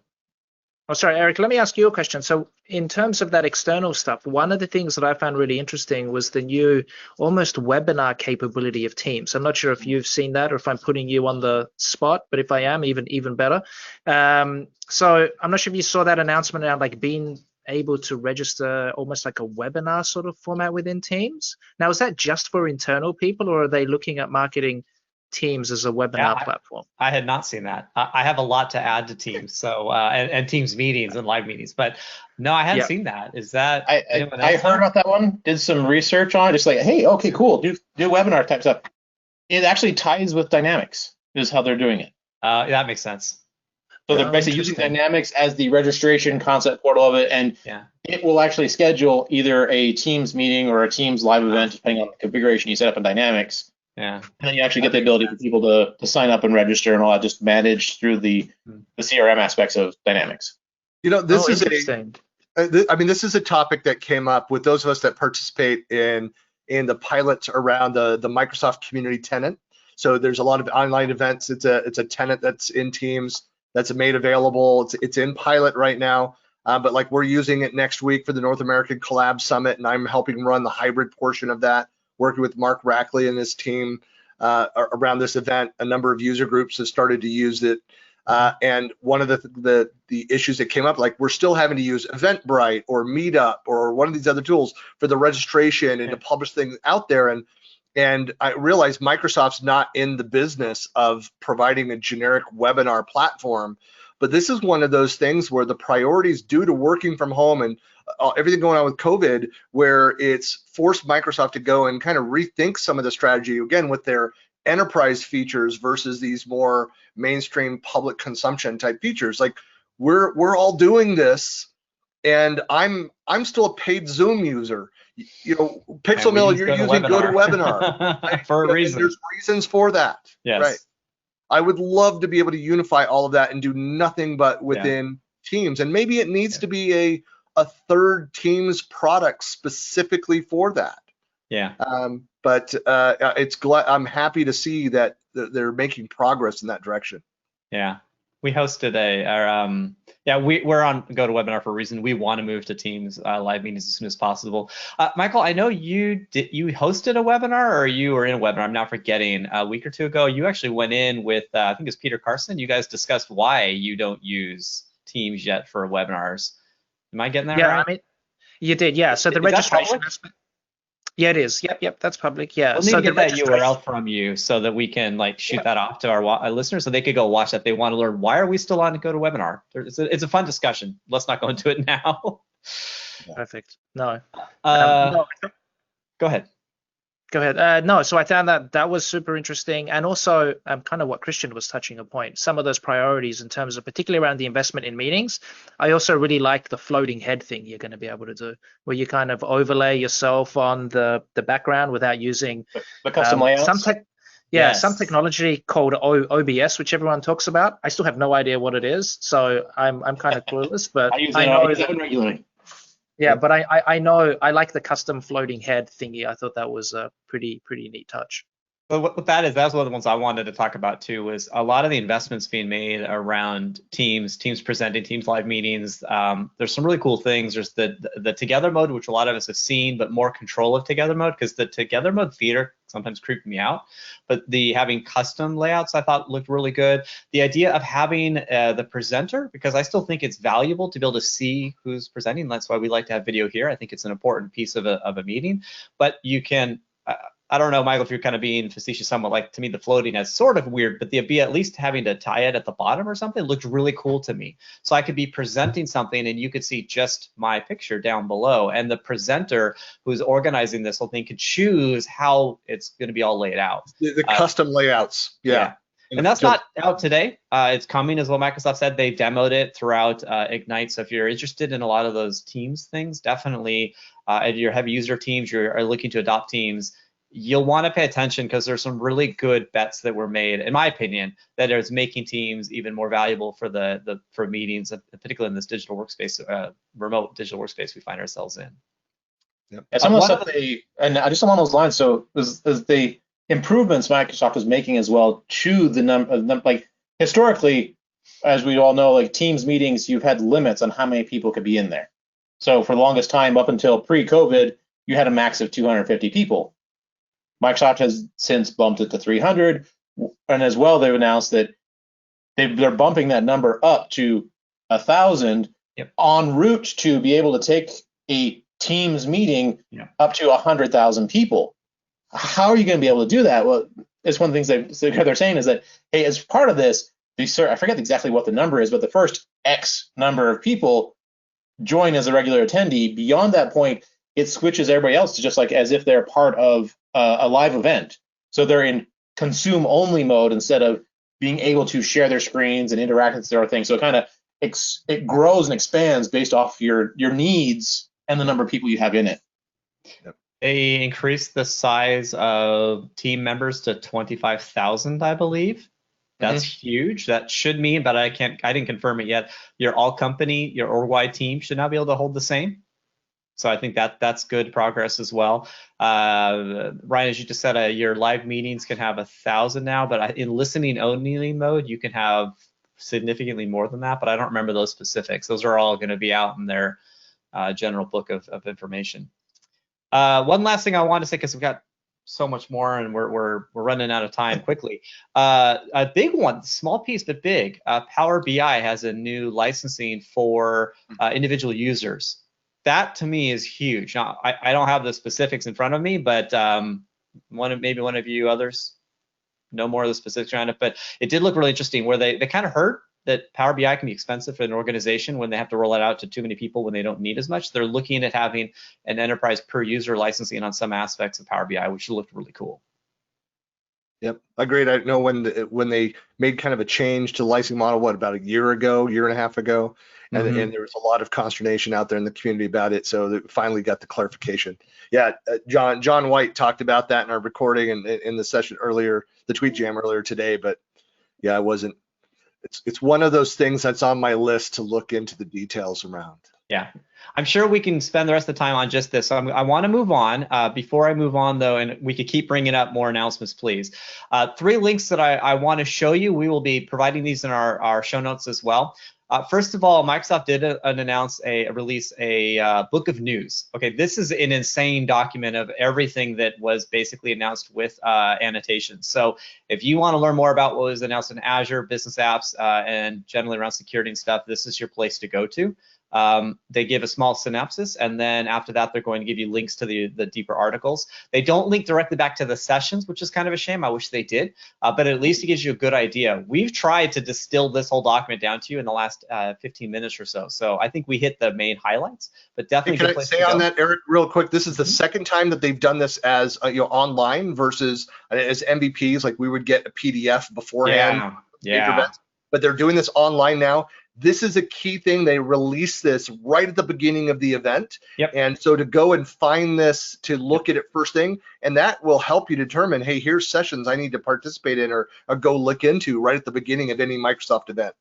Oh, sorry, Eric, let me ask you a question. So in terms of that external stuff, one of the things that I found really interesting was the new almost webinar capability of Teams. I'm not sure if you've seen that or if I'm putting you on the spot, but if I am, even better. So I'm not sure if you saw that announcement around like being able to register almost like a webinar sort of format within Teams. Now, is that just for internal people, or are they looking at marketing Teams as a webinar platform? I had not seen that. I have a lot to add to Teams, so and Teams meetings and live meetings, but no, I hadn't seen that. Is that I heard about that one? Did some research on it. Just like, hey, okay, cool, do webinar type stuff. It actually ties with Dynamics, is how they're doing it. That makes sense. So they're basically using Dynamics as the registration concept portal of it, and it will actually schedule either a Teams meeting or a Teams live event, depending on the configuration you set up in Dynamics. Yeah. And then you actually get the ability for people to sign up and register and all that, just managed through the CRM aspects of Dynamics. You know, this is interesting. I mean, this is a topic that came up with those of us that participate in the pilots around the Microsoft Community tenant. So there's a lot of online events. It's a tenant that's in Teams that's made available. It's in pilot right now, but like we're using it next week for the North American Collab Summit, and I'm helping run the hybrid portion of that, working with Mark Rackley and his team around this event. A number of user groups have started to use it. And one of the issues that came up, like we're still having to use Eventbrite or Meetup or one of these other tools for the registration and to publish things out there. And I realized Microsoft's not in the business of providing a generic webinar platform, but this is one of those things where the priorities due to working from home and everything going on with COVID, where it's forced Microsoft to go and kind of rethink some of the strategy, again, with their enterprise features versus these more mainstream public consumption type features. Like we're all doing this, and I'm still a paid Zoom user. You know, PixelMill, you're using GoToWebinar for a reason. There's reasons for that. Yes. Right. I would love to be able to unify all of that and do nothing but within Teams. And maybe it needs to be a third Teams product specifically for that. Yeah. But I'm happy to see that they're making progress in that direction. Yeah. We hosted we're on GoToWebinar for a reason. We want to move to Teams live meetings as soon as possible. Michael, I know you hosted a webinar, or you were in a webinar, I'm now forgetting, a week or two ago. You actually went in with, I think it was Peter Carson. You guys discussed why you don't use Teams yet for webinars. Am I getting that right? Yeah, I mean, you did, yeah. So the registration aspect. Yeah, it is. Yep, that's public. Yeah. We'll need to get that URL from you so that we can like shoot that off to our listeners so they could go watch that if they want to learn why are we still on GoToWebinar. It's a fun discussion. Let's not go into it now. Perfect. No. No. Go ahead. Go ahead. No, so I found that was super interesting, and also kind of what Christian was touching upon, some of those priorities in terms of particularly around the investment in meetings. I also really like the floating head thing you're going to be able to do, where you kind of overlay yourself on the background without using the custom layouts. Some technology called OBS, which everyone talks about. I still have no idea what it is, so I'm kind of clueless, but I know that regularly. Yeah, but I know I like the custom floating head thingy. I thought that was a pretty neat touch. But what that's one of the ones I wanted to talk about too, was a lot of the investments being made around Teams presenting, Teams live meetings. There's some really cool things. There's the together mode, which a lot of us have seen, but more control of together mode, because the together mode theater sometimes creeped me out. But having custom layouts I thought looked really good. The idea of having the presenter, because I still think it's valuable to be able to see who's presenting. That's why we like to have video here. I think it's an important piece of a meeting. But you can I don't know, Michael, if you're kind of being facetious somewhat, like to me, the floating is sort of weird, but the be at least having to tie it at the bottom or something looked really cool to me. So I could be presenting something and you could see just my picture down below, and the presenter who's organizing this whole thing could choose how it's going to be all laid out. The custom layouts. Yeah. And that's not out today. It's coming, as well. Microsoft said they demoed it throughout Ignite. So if you're interested in a lot of those Teams things, definitely, if you're heavy user Teams, you're looking to adopt Teams, you'll want to pay attention because there's some really good bets that were made, in my opinion, that is making Teams even more valuable for for meetings, particularly in this digital workspace, remote digital workspace we find ourselves in. Yep. Some of the stuff and just along those lines, so is the improvements Microsoft is making as well to the number, like historically, as we all know, like Teams meetings, you've had limits on how many people could be in there. So for the longest time, up until pre-COVID, you had a max of 250 people. Microsoft has since bumped it to 300, and as well, they've announced that they're bumping that number up to 1,000 en route to be able to take a Teams meeting up to 100,000 people. How are you going to be able to do that? Well, it's one of the things they're saying is that, hey, as part of this, I forget exactly what the number is, but the first X number of people join as a regular attendee. Beyond that point, it switches everybody else to just like as if they're part of a live event. So they're in consume only mode instead of being able to share their screens and interact with other things. So it kind of it grows and expands based off your needs and the number of people you have in it. Yep. They increased the size of team members to 25,000, I believe. That's huge. That should mean, but I didn't confirm it yet. Your all company, your org-wide team should now be able to hold the same. So I think that's good progress as well. Ryan, as you just said, your live meetings can have 1,000 now, but in listening only mode, you can have significantly more than that, but I don't remember those specifics. Those are all going to be out in their general book of information. One last thing I want to say, because we've got so much more and we're running out of time quickly. A big one, small piece but big. Power BI has a new licensing for individual users. That to me is huge. Now I don't have the specifics in front of me, but maybe one of you others know more of the specifics around it. But it did look really interesting, where they kind of heard that Power BI can be expensive for an organization when they have to roll it out to too many people when they don't need as much. They're looking at having an enterprise per user licensing on some aspects of Power BI, which looked really cool. Yep, agreed. I know when they made kind of a change to the licensing model, about a year and a half ago, and there was a lot of consternation out there in the community about it. So they finally got the clarification. Yeah, John White talked about that in our recording and in the session earlier, the tweet jam earlier today. But yeah, it's one of those things that's on my list to look into the details around. Yeah, I'm sure we can spend the rest of the time on just this. So I want to move on. Before I move on, though, and we could keep bringing up more announcements, please. 3 links that I want to show you. We will be providing these in our show notes as well. First of all, Microsoft did release a book of news. Okay, this is an insane document of everything that was basically announced with annotations. So if you want to learn more about what was announced in Azure, business apps, and generally around security and stuff, this is your place to go to. They give a small synopsis, and then after that, they're going to give you links to the deeper articles. They don't link directly back to the sessions, which is kind of a shame. I wish they did, but at least it gives you a good idea. We've tried to distill this whole document down to you in the last 15 minutes or so. So I think we hit the main highlights, but definitely. Hey, can I say on that, Eric, real quick? This is the second time that they've done this as online versus as MVPs. Like we would get a PDF beforehand. Yeah. But they're doing this online now. This is a key thing. They released this right at the beginning of the event. Yep. And so to go and find this, to look at it first thing, and that will help you determine, hey, here's sessions I need to participate in or go look into right at the beginning of any Microsoft event.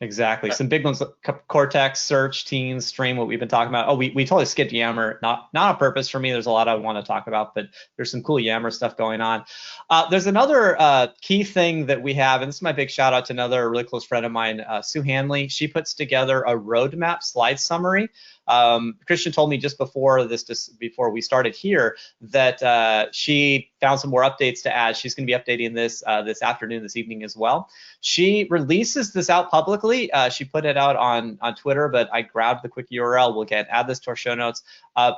Exactly. Some big ones: Cortex, Search, Teams, Stream, what we've been talking about. Oh, we totally skipped Yammer, not on purpose for me. There's a lot I want to talk about, but there's some cool Yammer stuff going on. There's another key thing that we have, and this is my big shout out to another really close friend of mine, Sue Hanley. She puts together a roadmap slide summary Christian told me just before before we started here that she found some more updates to add. She's going to be updating this this afternoon, this evening as well. She releases this out publicly. She put it out on Twitter, but I grabbed the quick URL. We'll add this to our show notes.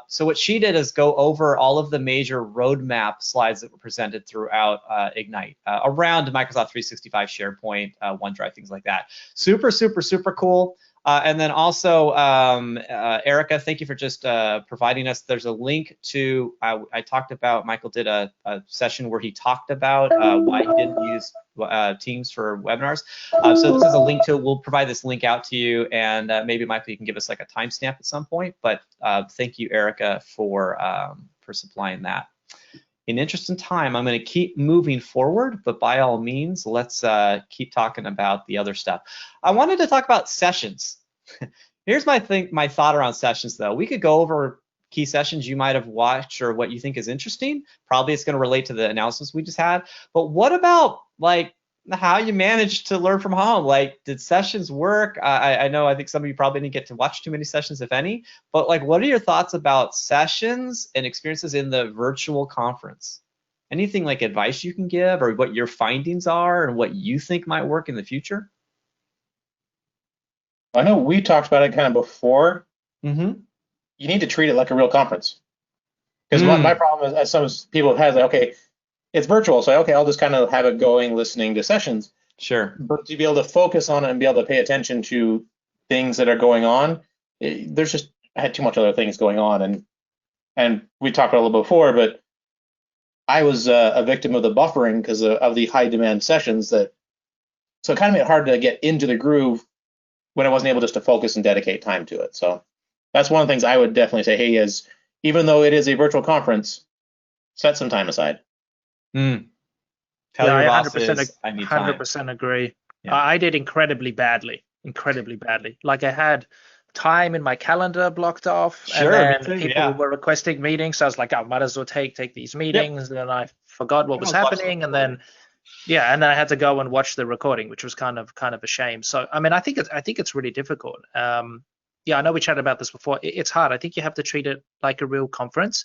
So what she did is go over all of the major roadmap slides that were presented throughout Ignite around Microsoft 365, SharePoint, OneDrive, things like that. Super, super, super cool. And then also, Erica, thank you for just providing us. There's a link to, I talked about, Michael did a session where he talked about why he didn't use Teams for webinars. So this is a link to it. We'll provide this link out to you, and maybe Michael, you can give us like a timestamp at some point. But thank you, Erica, for supplying that. In interest in time, I'm going to keep moving forward, but by all means, let's keep talking about the other stuff. I wanted to talk about sessions. Here's my thought around sessions, though. We could go over key sessions you might have watched or what you think is interesting. Probably it's going to relate to the announcements we just had. But what about like how you managed to learn from home? Like, did sessions work? I know I think some of you probably didn't get to watch too many sessions, if any. But like, what are your thoughts about sessions and experiences in the virtual conference? Anything like advice you can give, or what your findings are and what you think might work in the future? I know we talked about it kind of before. Mm-hmm. You need to treat it like a real conference. Because my problem is, as some people have had, like, okay, it's virtual, so okay, I'll just kind of have it going, listening to sessions. Sure. But to be able to focus on it and be able to pay attention to things that are going on, I had too much other things going on, and we talked about it a little before, but I was a victim of the buffering because of the high demand sessions so it kind of made it hard to get into the groove when I wasn't able just to focus and dedicate time to it. So that's one of the things I would definitely say, hey, even though it is a virtual conference, set some time aside. Tell your your bosses, bosses, I need time. 100% agree. Yeah. I did incredibly badly. Like, I had time in my calendar blocked off, Sure, and me then too, people were requesting meetings. So I was like, I might as well take these meetings. And then I forgot what was happening, and then I had to go and watch the recording, which was kind of a shame. So I mean, I think it's really difficult. I know we chatted about this before. It's hard. I think you have to treat it like a real conference.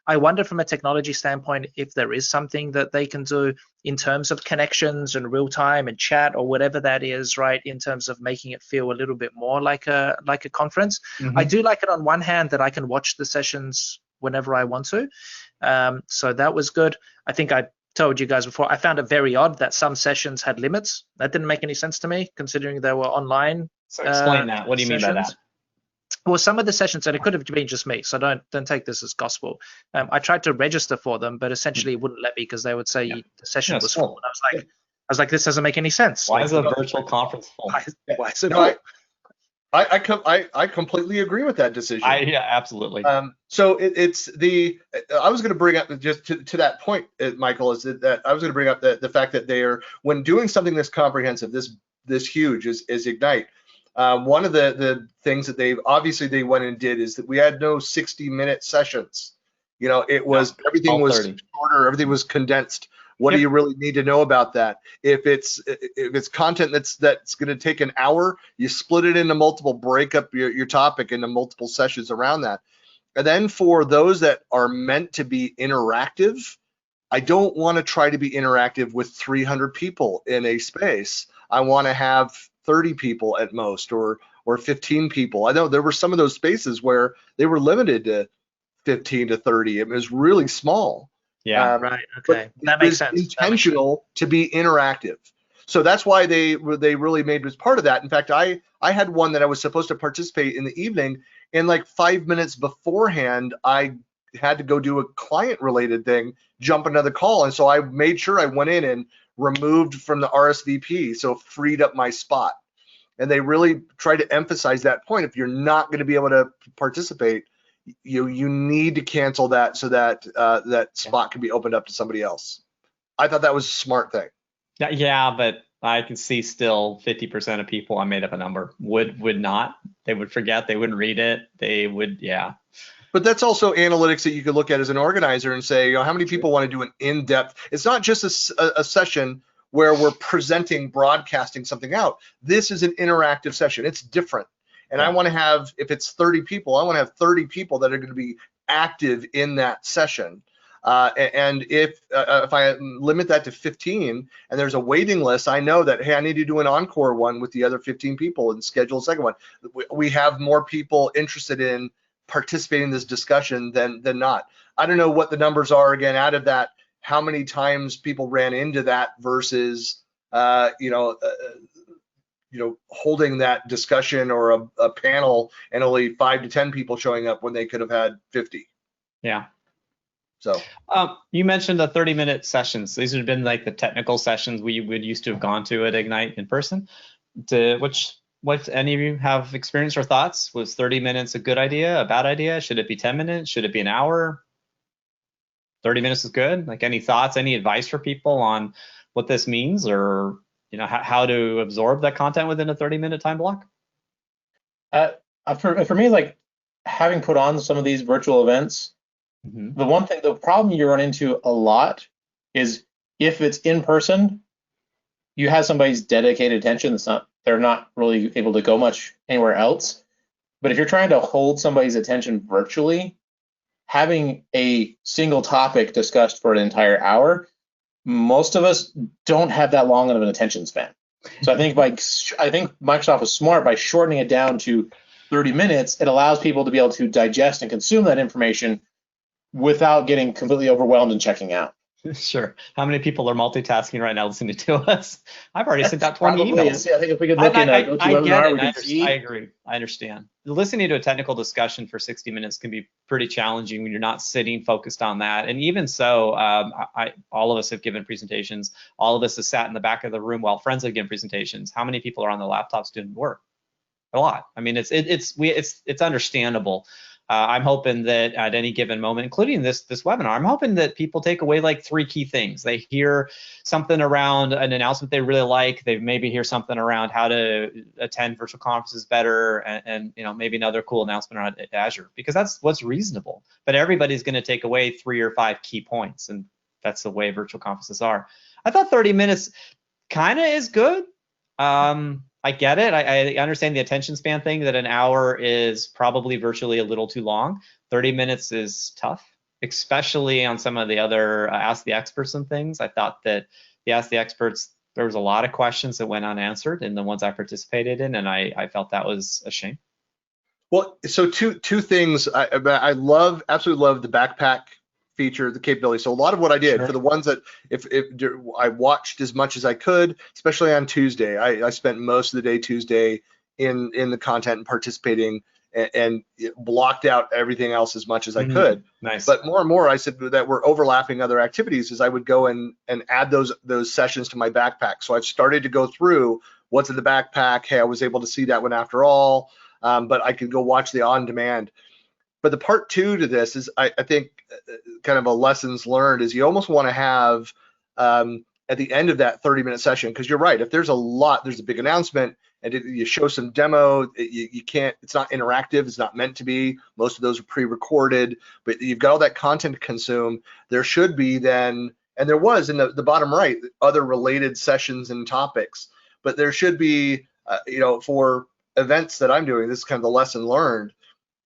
I wonder from a technology standpoint if there is something that they can do in terms of connections and real time and chat or whatever that is, right? In terms of making it feel a little bit more like a conference. Mm-hmm. I do like it on one hand that I can watch the sessions whenever I want to. So that was good. I think I told you guys before, I found it very odd that some sessions had limits. That didn't make any sense to me, considering they were online. So explain that. What do you mean by that? Well, some of the sessions, and it could have been just me, so don't take this as gospel. I tried to register for them, but essentially it wouldn't let me because they would say the session was full. And I was like, this doesn't make any sense. Why is a virtual conference full? Why is it full? I completely agree with that decision. Yeah, absolutely. So I was going to bring up just to that point, Michael, is that I was going to bring up the fact that they are, when doing something this comprehensive, this huge is Ignite. One of the things that they went and did is that we had no 60-minute sessions. It was everything was shorter, everything was condensed. What do you really need to know about that? If it's content that's going to take an hour, you split it into multiple, break up your topic into multiple sessions around that. And then for those that are meant to be interactive, I don't want to try to be interactive with 300 people in a space. I want to have 30 people at most, or 15 people. I know there were some of those spaces where they were limited to 15 to 30. It was really small. Yeah, right. Okay, that makes sense. Intentional to be interactive. So that's why they really made as part of that. In fact, I had one that I was supposed to participate in the evening, and like 5 minutes beforehand, I had to go do a client-related thing, jump another call, and so I made sure I went in and removed from the RSVP, so freed up my spot. And they really try to emphasize that point. If you're not going to be able to participate, you need to cancel that so that that spot can be opened up to somebody else. I thought that was a smart thing. Yeah, but I can see still 50% of people, I made up a number, would not. They would forget. They wouldn't read it. They would, yeah. But that's also analytics that you could look at as an organizer and say, how many people want to do an in-depth? It's not just a session where we're broadcasting something out. This is an interactive session. It's different. And I want to have, if it's 30 people, I want to have 30 people that are going to be active in that session. And if I limit that to 15 and there's a waiting list, I know that, hey, I need to do an encore one with the other 15 people and schedule a second one. We have more people interested in participating in this discussion than not. I don't know what the numbers are again out of that, how many times people ran into that versus holding that discussion or a panel and only 5 to 10 people showing up when they could have had 50. Yeah. So you mentioned the 30-minute sessions. These would have been like the technical sessions we would used to have gone to at Ignite in person. What any of you have experience or thoughts? Was 30 minutes a good idea, a bad idea? Should it be 10 minutes? Should it be an hour? 30 minutes is good. Like, any thoughts, any advice for people on what this means, or how to absorb that content within a 30-minute time block? For me, like, having put on some of these virtual events, the problem you run into a lot is if it's in person, you have somebody's dedicated attention. They're not really able to go much anywhere else. But if you're trying to hold somebody's attention virtually, having a single topic discussed for an entire hour, most of us don't have that long of an attention span. So I think Microsoft was smart by shortening it down to 30 minutes. It allows people to be able to digest and consume that information without getting completely overwhelmed and checking out. Sure. How many people are multitasking right now listening to us? I've already sent out 20 emails. I think if we could look in a GoToWebinar, we could see. I agree. I understand. Listening to a technical discussion for 60 minutes can be pretty challenging when you're not sitting focused on that. And even so, all of us have given presentations. All of us have sat in the back of the room while friends have given presentations. How many people are on their laptops doing work? A lot. I mean, it's understandable. I'm hoping that at any given moment, including this webinar, I'm hoping that people take away like 3 key things. They hear something around an announcement they really like. They maybe hear something around how to attend virtual conferences better, and maybe another cool announcement around Azure, because that's what's reasonable. But everybody's going to take away 3 or 5 key points, and that's the way virtual conferences are. I thought 30 minutes kind of is good. I get it. I understand the attention span thing, that an hour is probably virtually a little too long. 30 minutes is tough, especially on some of the other Ask the Experts and things. I thought that the Ask the Experts, there was a lot of questions that went unanswered in the ones I participated in, and I felt that was a shame. Well, so two things. I absolutely love the backpack feature, the capability. So a lot of what I did for the ones that if I watched as much as I could, especially on Tuesday, I spent most of the day Tuesday in the content and participating, and blocked out everything else as much as I could. Nice. But more and more, I said that we're overlapping other activities, as I would go and add those sessions to my backpack. So I've started to go through what's in the backpack. Hey, I was able to see that one after all, but I could go watch the on demand. But the part 2 to this is, I think, kind of a lessons learned, is you almost want to have at the end of that 30-minute session, because you're right, if there's a big announcement and you show some demo, you can't, it's not interactive, it's not meant to be. Most of those are pre-recorded, but you've got all that content to consume. There should be then, and there was in the bottom right, other related sessions and topics, but there should be, for events that I'm doing, this is kind of the lesson learned,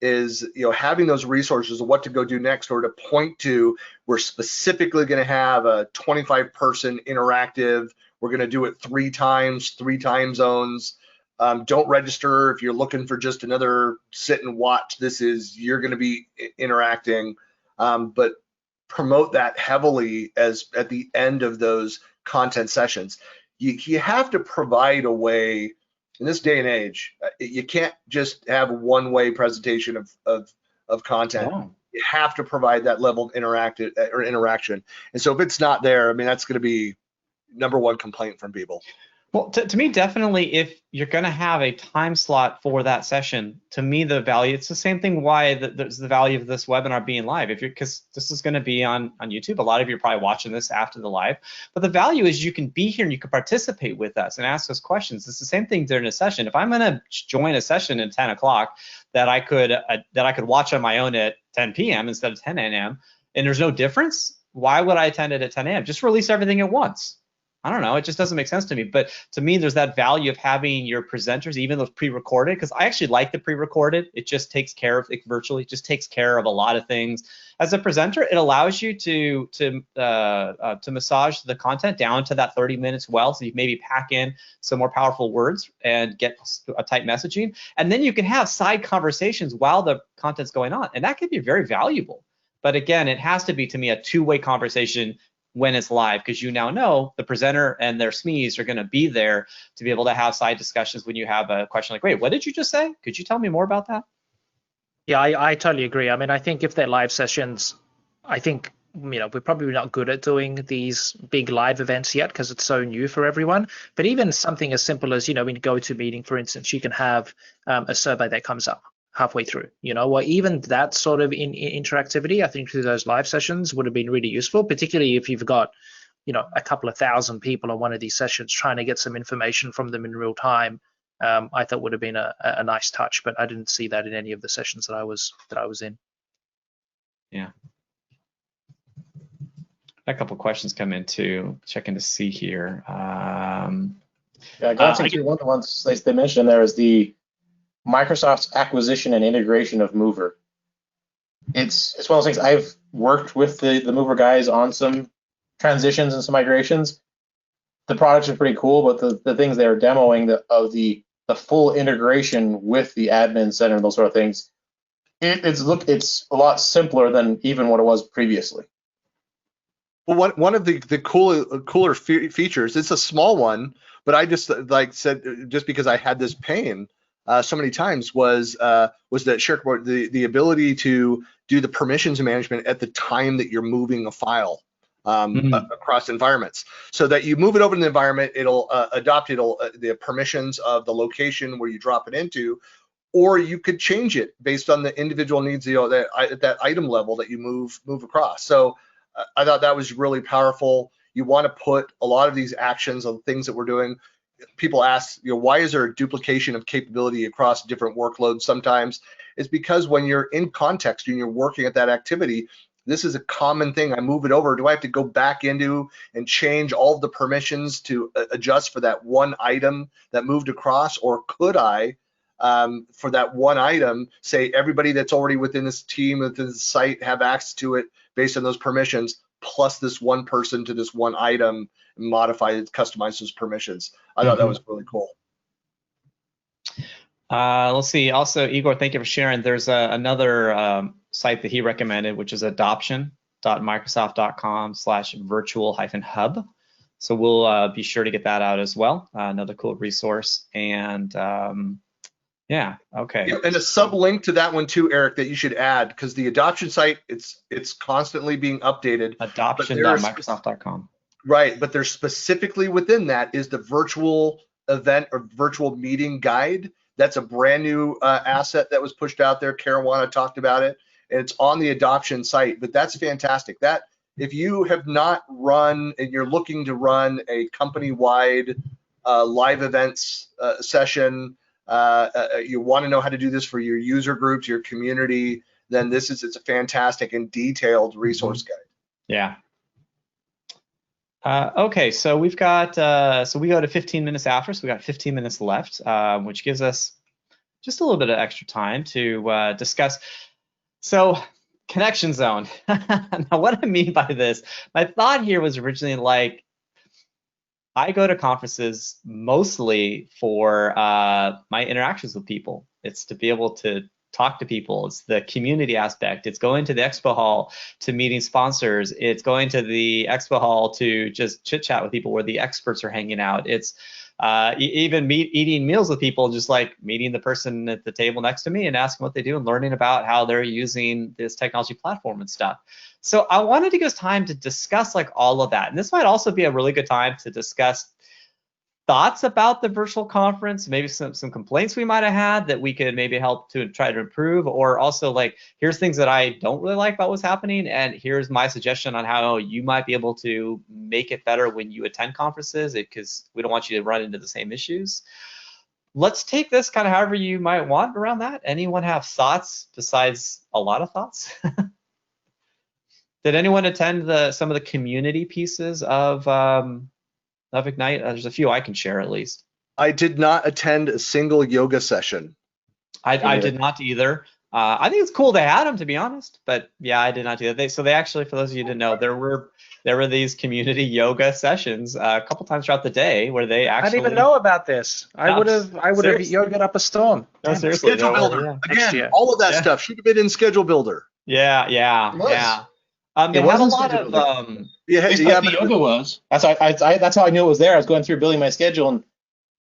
is having those resources of what to go do next, or to point to, we're specifically going to have a 25-person interactive, we're going to do it 3 times, 3 time zones. Don't register if you're looking for just another sit and watch. You're going to be interacting, but promote that heavily as at the end of those content sessions. You have to provide a way. In this day and age, you can't just have a one-way presentation of content. No. You have to provide that level of interaction. And so if it's not there, I mean, that's going to be #1 complaint from people. Well, to me, definitely, if you're going to have a time slot for that session, to me, the value, it's the same thing why there's the value of this webinar being live. Because this is going to be on YouTube. A lot of you are probably watching this after the live. But the value is you can be here and you can participate with us and ask us questions. It's the same thing during a session. If I'm going to join a session at 10 o'clock that I could watch on my own at 10 p.m. instead of 10 a.m., and there's no difference, why would I attend it at 10 a.m.? Just release everything at once. I don't know, it just doesn't make sense to me. But to me, there's that value of having your presenters, even those pre-recorded, because I actually like the pre-recorded. It just takes care of it virtually, just takes care of a lot of things. As a presenter, it allows you to massage the content down to that 30 minutes well. So you maybe pack in some more powerful words and get a tight messaging. And then you can have side conversations while the content's going on. And that can be very valuable. But again, it has to be, to me, a two-way conversation when it's live, because you now know the presenter and their SMEs are going to be there to be able to have side discussions when you have a question like, wait, what did you just say? Could you tell me more about that? Yeah, I totally agree. I mean, I think if they're live sessions, I think, we're probably not good at doing these big live events yet because it's so new for everyone. But even something as simple as, in GoToMeeting, for instance, you can have a survey that comes up halfway through, or even that sort of interactivity, I think through those live sessions would have been really useful, particularly if you've got, a couple of thousand people on one of these sessions trying to get some information from them in real time. I thought would have been a nice touch, but I didn't see that in any of the sessions that I was in. Yeah. A couple of questions come in too, checking to see here. One of the ones they mentioned there is the Microsoft's acquisition and integration of Mover. It's one of those things. I've worked with the Mover guys on some transitions and some migrations. The products are pretty cool, but the things they're demoing of the full integration with the admin center and those sort of things, it's a lot simpler than even what it was previously. Well, one of the cooler features, it's a small one, but I just said just because I had this pain so many times was that SharePoint, the ability to do the permissions management at the time that you're moving a file across environments, so that you move it over to the environment, it'll adopt the permissions of the location where you drop it into, or you could change it based on the individual needs, that item level that you move across. So I thought that was really powerful. You want to put a lot of these actions on things that we're doing. People ask, why is there a duplication of capability across different workloads sometimes? It's because when you're in context and you're working at that activity, this is a common thing. I move it over. Do I have to go back into and change all of the permissions to adjust for that one item that moved across? Or could I, for that one item, say everybody that's already within this team, within the site, have access to it based on those permissions, plus this one person to this one item, modify it, customize those permissions. I thought that was really cool. Let's see. Also, Igor, thank you for sharing. There's another site that he recommended, which is adoption.microsoft.com/virtual-hub. So we'll be sure to get that out as well. Another cool resource. And yeah, okay. Yeah, and a sub-link to that one too, Eric, that you should add, because the adoption site, it's constantly being updated. Adoption.microsoft.com. Right, but there's specifically within that is the virtual event or virtual meeting guide. That's a brand new asset that was pushed out there. Caruana talked about it, and it's on the adoption site. But that's fantastic. That if you have not run and you're looking to run a company-wide live events session, you want to know how to do this for your user groups, your community, then it's a fantastic and detailed resource guide. Yeah. Okay, so we've got, so we go to 15 minutes after, so we got 15 minutes left, which gives us just a little bit of extra time to discuss. So connection zone. Now, what I mean by this, my thought here was originally like, I go to conferences mostly for my interactions with people. It's to be able to talk to people. It's the community aspect. It's going to the expo hall to meeting sponsors. It's going to the expo hall to just chit chat with people where the experts are hanging out. It's even eating meals with people, just like meeting the person at the table next to me and asking what they do and learning about how they're using this technology platform and stuff. So I wanted to give us time to discuss like all of that. And this might also be a really good time to discuss thoughts about the virtual conference, maybe some complaints we might have had that we could maybe help to try to improve, or also like, here's things that I don't really like about what's happening, and here's my suggestion on how you might be able to make it better when you attend conferences, because we don't want you to run into the same issues. Let's take this kind of however you might want around that. Anyone have thoughts besides a lot of thoughts? Did anyone attend some of the community pieces of of Ignite? There's a few I can share at least. I did not attend a single yoga session. I did not either. I think it's cool they had them, to be honest, but yeah, I did not do that. So they actually, for those of you who didn't know, there were these community yoga sessions a couple times throughout the day where they actually. I didn't even know about this. I would have yogaed up a storm. No, seriously. Schedule Builder. Yeah. Again, all of that stuff should have been in Schedule Builder. Yeah. They had a lot of the yoga was. That's how I knew it was there. I was going through building my schedule, and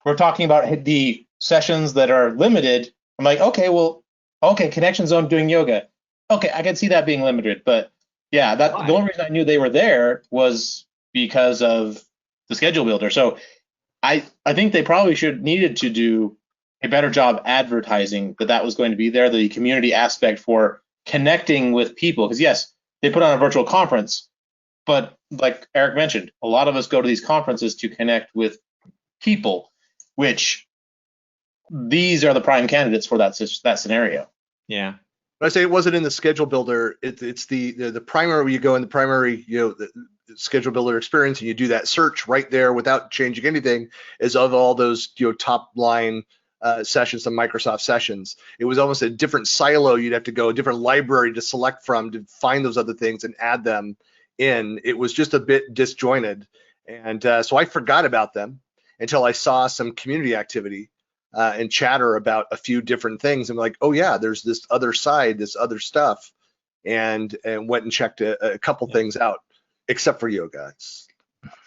we're talking about the sessions that are limited. I'm like, okay, Connection Zone doing yoga. Okay, I can see that being limited, but yeah, the only reason I knew they were there was because of the Schedule Builder. So I think they probably needed to do a better job advertising that was going to be there, the community aspect for connecting with people. Because yes, they put on a virtual conference, but like Eric mentioned, a lot of us go to these conferences to connect with people, which these are the prime candidates for that scenario. Yeah. When I say it wasn't in the Schedule Builder, it's the primary where you go in the primary, the Schedule Builder experience, and you do that search right there without changing anything, is of all those top line sessions, some Microsoft sessions. It was almost a different silo. You'd have to go a different library to select from to find those other things and add them in. It was just a bit disjointed, and so I forgot about them until I saw some community activity and chatter about a few different things. I'm like, oh yeah, there's this other side, this other stuff, and went and checked a couple things out, except for yoga.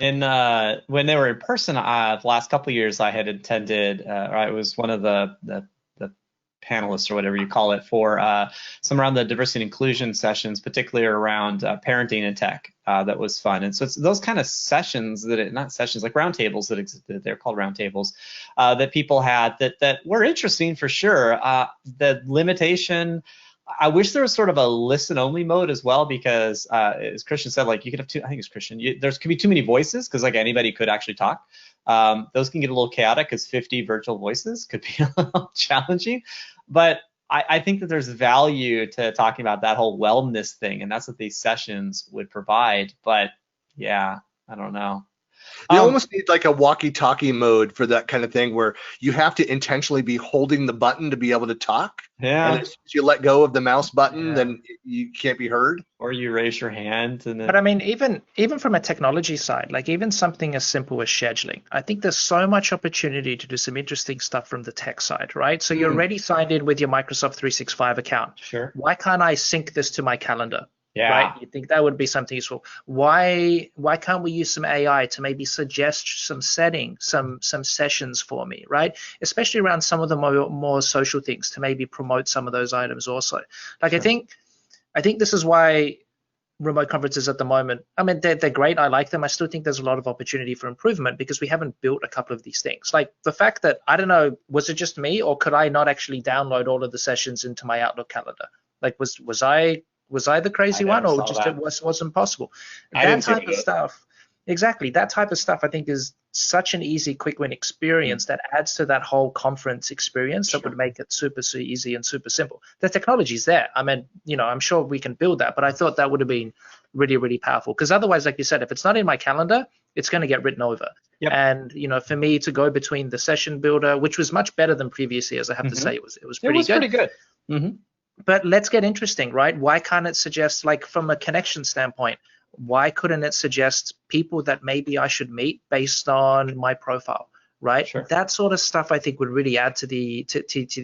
And when they were in person, the last couple of years, I had attended. I was one of the panelists or whatever you call it for some around the diversity and inclusion sessions, particularly around parenting and tech. That was fun. And so it's those kind of sessions not sessions, like roundtables that existed. They're called roundtables that people had that were interesting for sure. The limitation, I wish there was sort of a listen only mode as well, because as Christian said, like you could have I think it's Christian, there could be too many voices because like anybody could actually talk. Those can get a little chaotic because 50 virtual voices could be a little challenging, but I think that there's value to talking about that whole wellness thing, and that's what these sessions would provide. But yeah, I don't know. You almost need like a walkie-talkie mode for that kind of thing, where you have to intentionally be holding the button to be able to talk. Yeah. And as soon as you let go of the mouse button, then you can't be heard. Or you raise your hand. And then... But I mean, even from a technology side, like even something as simple as scheduling, I think there's so much opportunity to do some interesting stuff from the tech side, right? So you're already signed in with your Microsoft 365 account. Sure. Why can't I sync this to my calendar? Yeah. Right? You think that would be something useful. Why can't we use some AI to maybe suggest some settings, some sessions for me, right? Especially around some of the more social things to maybe promote some of those items also. Like, sure. I think this is why remote conferences at the moment, I mean, they're great. I like them. I still think there's a lot of opportunity for improvement because we haven't built a couple of these things. Like the fact that, I don't know, was it just me, or could I not actually download all of the sessions into my Outlook calendar? Like, was I the crazy one, or just it wasn't possible? That type of stuff, exactly. That type of stuff, I think, is such an easy, quick win experience that adds to that whole conference experience that would make it super easy and super simple. The technology's there. I mean, I'm sure we can build that, but I thought that would have been really, really powerful, because otherwise, like you said, if it's not in my calendar, it's going to get written over. Yep. And for me to go between the session builder, which was much better than previous years, I have to say, it was pretty good. Mm-hmm. But let's get interesting, right? Why can't it suggest, like from a connection standpoint, why couldn't it suggest people that maybe I should meet based on my profile, right? Sure. That sort of stuff I think would really add to the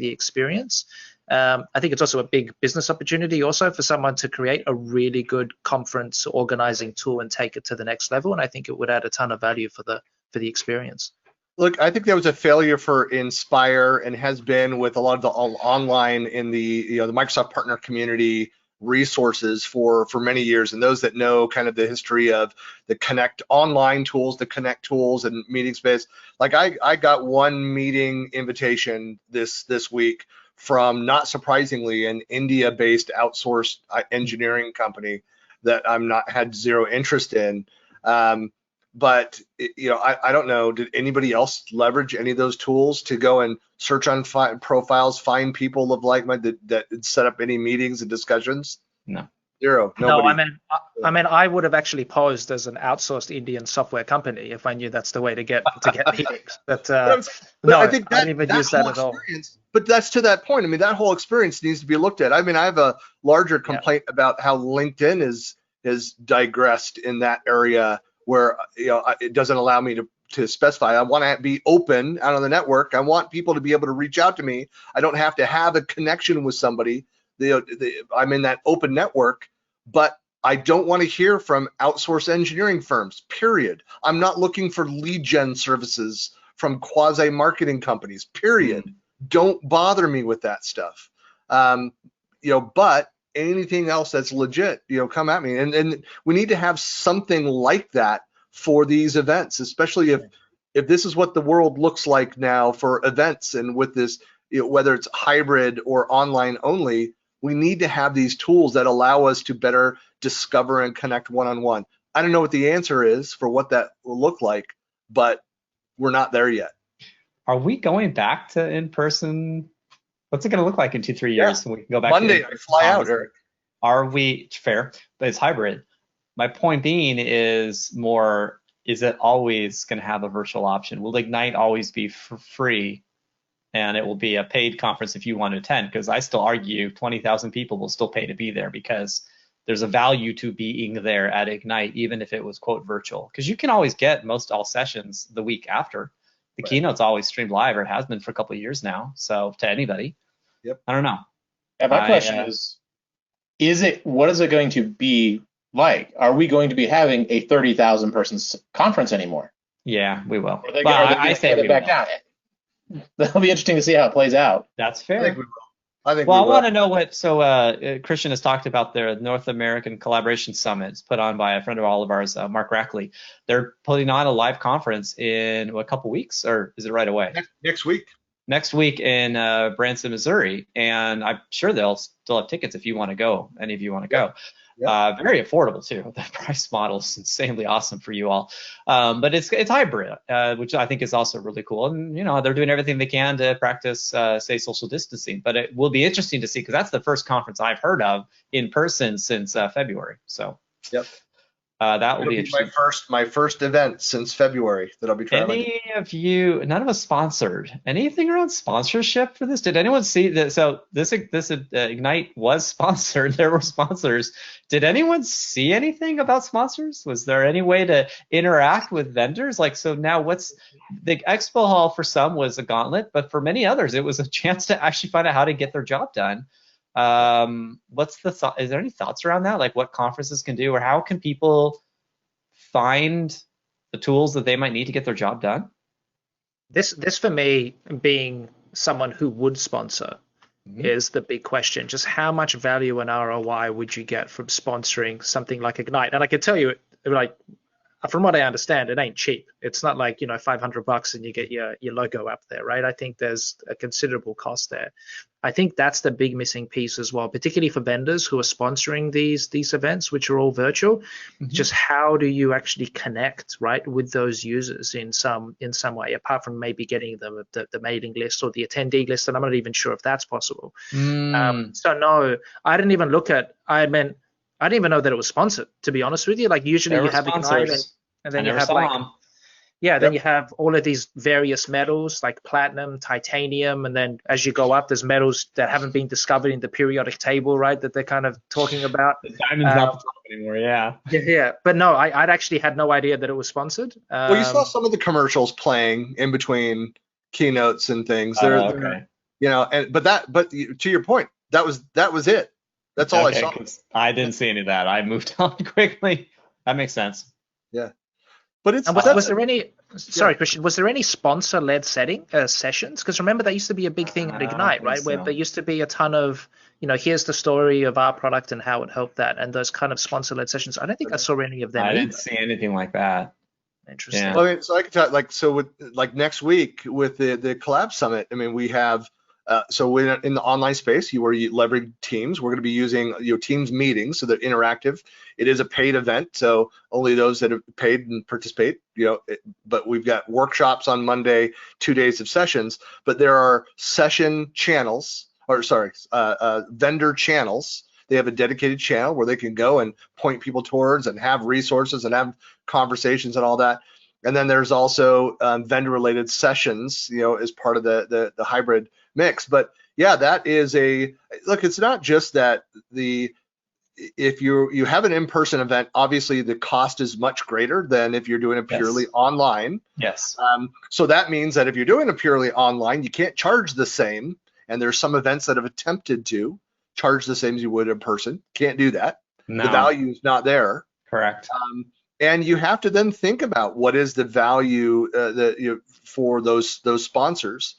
experience. I think it's also a big business opportunity also for someone to create a really good conference organizing tool and take it to the next level. And I think it would add a ton of value for the experience. Look, I think that was a failure for Inspire, and has been with a lot of the online in the the Microsoft partner community resources for many years. And those that know kind of the history of the Connect online tools, the Connect tools and meeting space, like I got one meeting invitation this week from, not surprisingly, an India-based outsourced engineering company that had zero interest in. But I don't know, did anybody else leverage any of those tools to go and search on profiles, find people of like-minded that set up any meetings and discussions? No. Zero. Nobody. No, I mean, I mean, I would have actually posed as an outsourced Indian software company if I knew that's the way to get meetings. But no, I think I didn't even use that at all. But that's to that point. I mean, that whole experience needs to be looked at. I mean, I have a larger complaint about how LinkedIn is digressed in that area where it doesn't allow me to specify. I want to be open out on the network. I want people to be able to reach out to me. I don't have to have a connection with somebody. I'm in that open network, but I don't want to hear from outsourced engineering firms, period. I'm not looking for lead gen services from quasi-marketing companies, period. Don't bother me with that stuff. But anything else that's legit, come at me. And we need to have something like that for these events, especially if this is what the world looks like now for events, and with this, whether it's hybrid or online only, we need to have these tools that allow us to better discover and connect one-on-one. I don't know what the answer is for what that will look like, but we're not there yet. Are we going back to in-person? What's it going to look like in 2-3 years? Yeah. We can go back Monday, I fly out, Eric. Are we fair? But it's hybrid. My point being is more, is it always going to have a virtual option? Will Ignite always be for free? And it will be a paid conference if you want to attend, because I still argue 20,000 people will still pay to be there, because there's a value to being there at Ignite, even if it was, quote, virtual. Because you can always get most all sessions the week after. The Keynote's always streamed live, or it has been for a couple of years now. So to anybody, I don't know. Yeah, my question what is it going to be like? Are we going to be having a 30,000 person conference anymore? Yeah, we will. Are they I say we back down. That'll be interesting to see how it plays out. That's fair. I think we will. I want to know what. So Christian has talked about their North American Collaboration Summit. It's put on by a friend of all of ours, Mark Rackley. They're putting on a live conference in a couple weeks, or is it right away? Next week. Next week in Branson, Missouri, and I'm sure they'll still have tickets if you want to go. Any of you want to go? Very affordable too. The price model is insanely awesome for you all. But it's hybrid, which I think is also really cool. And they're doing everything they can to practice, say, social distancing. But it will be interesting to see, because that's the first conference I've heard of in person since February. So that will be interesting. My first event since February that I'll be traveling. Any of you? None of us sponsored. Anything around sponsorship for this? Did anyone see that? So this Ignite was sponsored. There were sponsors. Did anyone see anything about sponsors? Was there any way to interact with vendors? So now what's the expo hall for some was a gauntlet, but for many others it was a chance to actually find out how to get their job done. What's the thought? Is there any thoughts around that? Like what conferences can do, or how can people find the tools that they might need to get their job done? This for me, being someone who would sponsor, is the big question. Just how much value and ROI would you get from sponsoring something like Ignite? And I can tell you, from what I understand, it ain't cheap. It's not like, $500 and you get your logo up there, right? I think there's a considerable cost there. I think that's the big missing piece as well, particularly for vendors who are sponsoring these events, which are all virtual. Just how do you actually connect, right, with those users in some way, apart from maybe getting them the mailing list or the attendee list, and I'm not even sure if that's possible. So no, I didn't even look at. I didn't even know that it was sponsored, to be honest with you. Like usually you have Ignite, and then you have then you have all of these various metals like platinum, titanium, and then as you go up, there's metals that haven't been discovered in the periodic table, right? That they're kind of talking about. The diamond's not the top anymore, Yeah. But no, I'd actually had no idea that it was sponsored. Well, you saw some of the commercials playing in between keynotes and things. But to your point, that was it. That's all I saw. I didn't see any of that. I moved on quickly. That makes sense. Yeah. But was there any? Sorry, Christian. Was there any sponsor-led sessions? Because remember, that used to be a big thing at Ignite, right? Where there used to be a ton of, here's the story of our product and how it helped that, and those kind of sponsor-led sessions. I don't think I saw any of them. I didn't see anything like that. Interesting. Yeah. Well, so I can tell, with next week with the Collab Summit. We have. So in the online space, where you leverage Teams, we're going to be using Teams meetings, so they're interactive. It is a paid event, so only those that have paid and participate. But we've got workshops on Monday, 2 days of sessions. But there are session channels, vendor channels They have a dedicated channel where they can go and point people towards and have resources and have conversations and all that. And then there's also vendor-related sessions, as part of the hybrid mix. But yeah, that is look. It's not just that if you have an in-person event, obviously the cost is much greater than if you're doing it purely online. Yes. So that means that if you're doing it purely online, you can't charge the same. And there's some events that have attempted to charge the same as you would in person. Can't do that. No. The value is not there. Correct. And you have to then think about what is the value for those sponsors.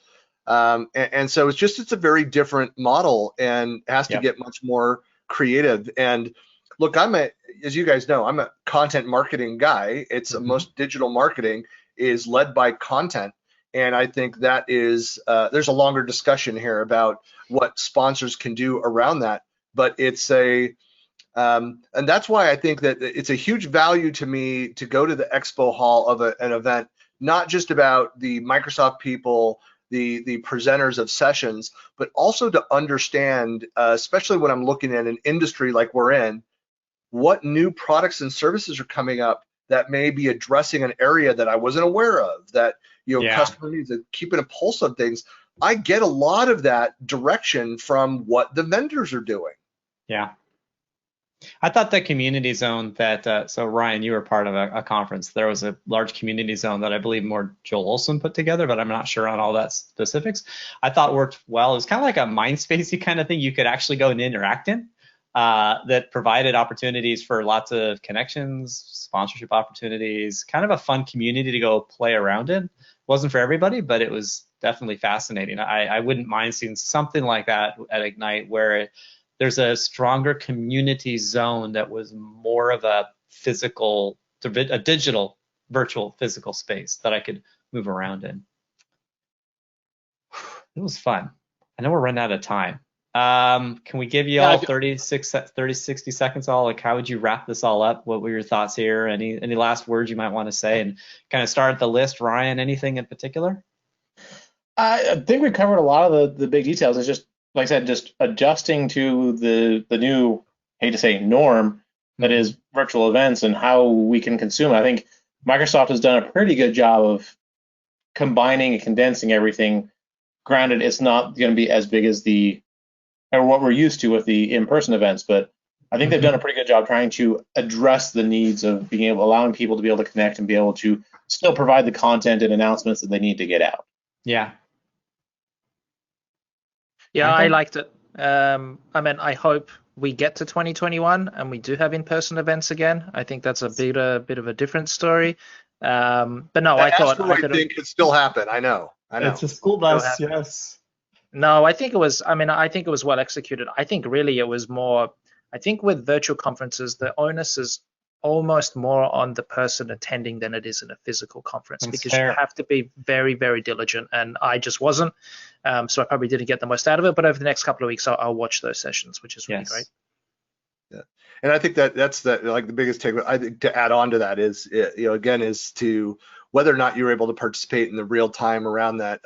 And so it's a very different model and has to get much more creative. And look, as you guys know, I'm a content marketing guy. It's most digital marketing is led by content. And I think that is, there's a longer discussion here about what sponsors can do around that. But it's and that's why I think that it's a huge value to me to go to the expo hall of an event, not just about the Microsoft people, the presenters of sessions, but also to understand, especially when I'm looking at an industry like we're in, what new products and services are coming up that may be addressing an area that I wasn't aware of, that customer needs, keeping a pulse on things. I get a lot of that direction from what the vendors are doing. Yeah. I thought the community zone that, so Ryan, you were part of a conference. There was a large community zone that I believe more Joel Olson put together, but I'm not sure on all that specifics. I thought worked well. It was kind of like a Mindspacey kind of thing you could actually go and interact in, that provided opportunities for lots of connections, sponsorship opportunities, kind of a fun community to go play around in. It wasn't for everybody, but it was definitely fascinating. I wouldn't mind seeing something like that at Ignite where there's a stronger community zone that was more of a digital, virtual physical space that I could move around in. It was fun. I know we're running out of time. Can we give you all 30, 60 seconds all? Like, how would you wrap this all up? What were your thoughts here? Any last words you might want to say? And kind of start the list. Ryan, anything in particular? I think we covered a lot of the big details. It's just, like I said, just adjusting to the new, hate to say, norm that is virtual events and how we can consume it. I think Microsoft has done a pretty good job of combining and condensing everything. Granted, it's not going to be as big as what we're used to with the in-person events, but I think they've done a pretty good job trying to address the needs of allowing people to be able to connect and be able to still provide the content and announcements that they need to get out. Yeah. Yeah, I liked it. I hope we get to 2021 and we do have in-person events again. I think that's a bit of a different story. But no, I thought I think could still happen. I know. It's a school bus. Yes. No, I think it was. I think it was well executed. I think really it was more. I think with virtual conferences, the onus is almost more on the person attending than it is in a physical conference. That's because fair. You have to be very, very diligent, and I just wasn't. So I probably didn't get the most out of it. But over the next couple of weeks, I'll watch those sessions, which is really great. Yeah, and I think that's the biggest takeaway. I think to add on to that is, again, is to whether or not you're able to participate in the real time around that.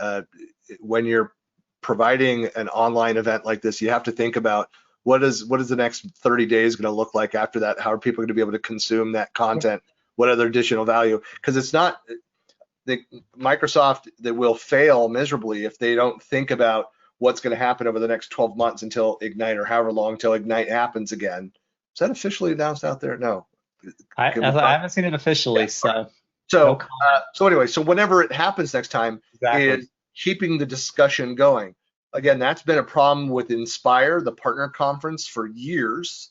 When you're providing an online event like this, you have to think about what is the next 30 days going to look like after that? How are people going to be able to consume that content? What other additional value? Because it's not Microsoft that will fail miserably if they don't think about what's going to happen over the next 12 months until Ignite, or however long until Ignite happens again. Is that officially announced out there? No. I haven't seen it officially. Yeah. So anyway, so whenever it happens next time, is keeping the discussion going. Again, that's been a problem with Inspire, the partner conference, for years.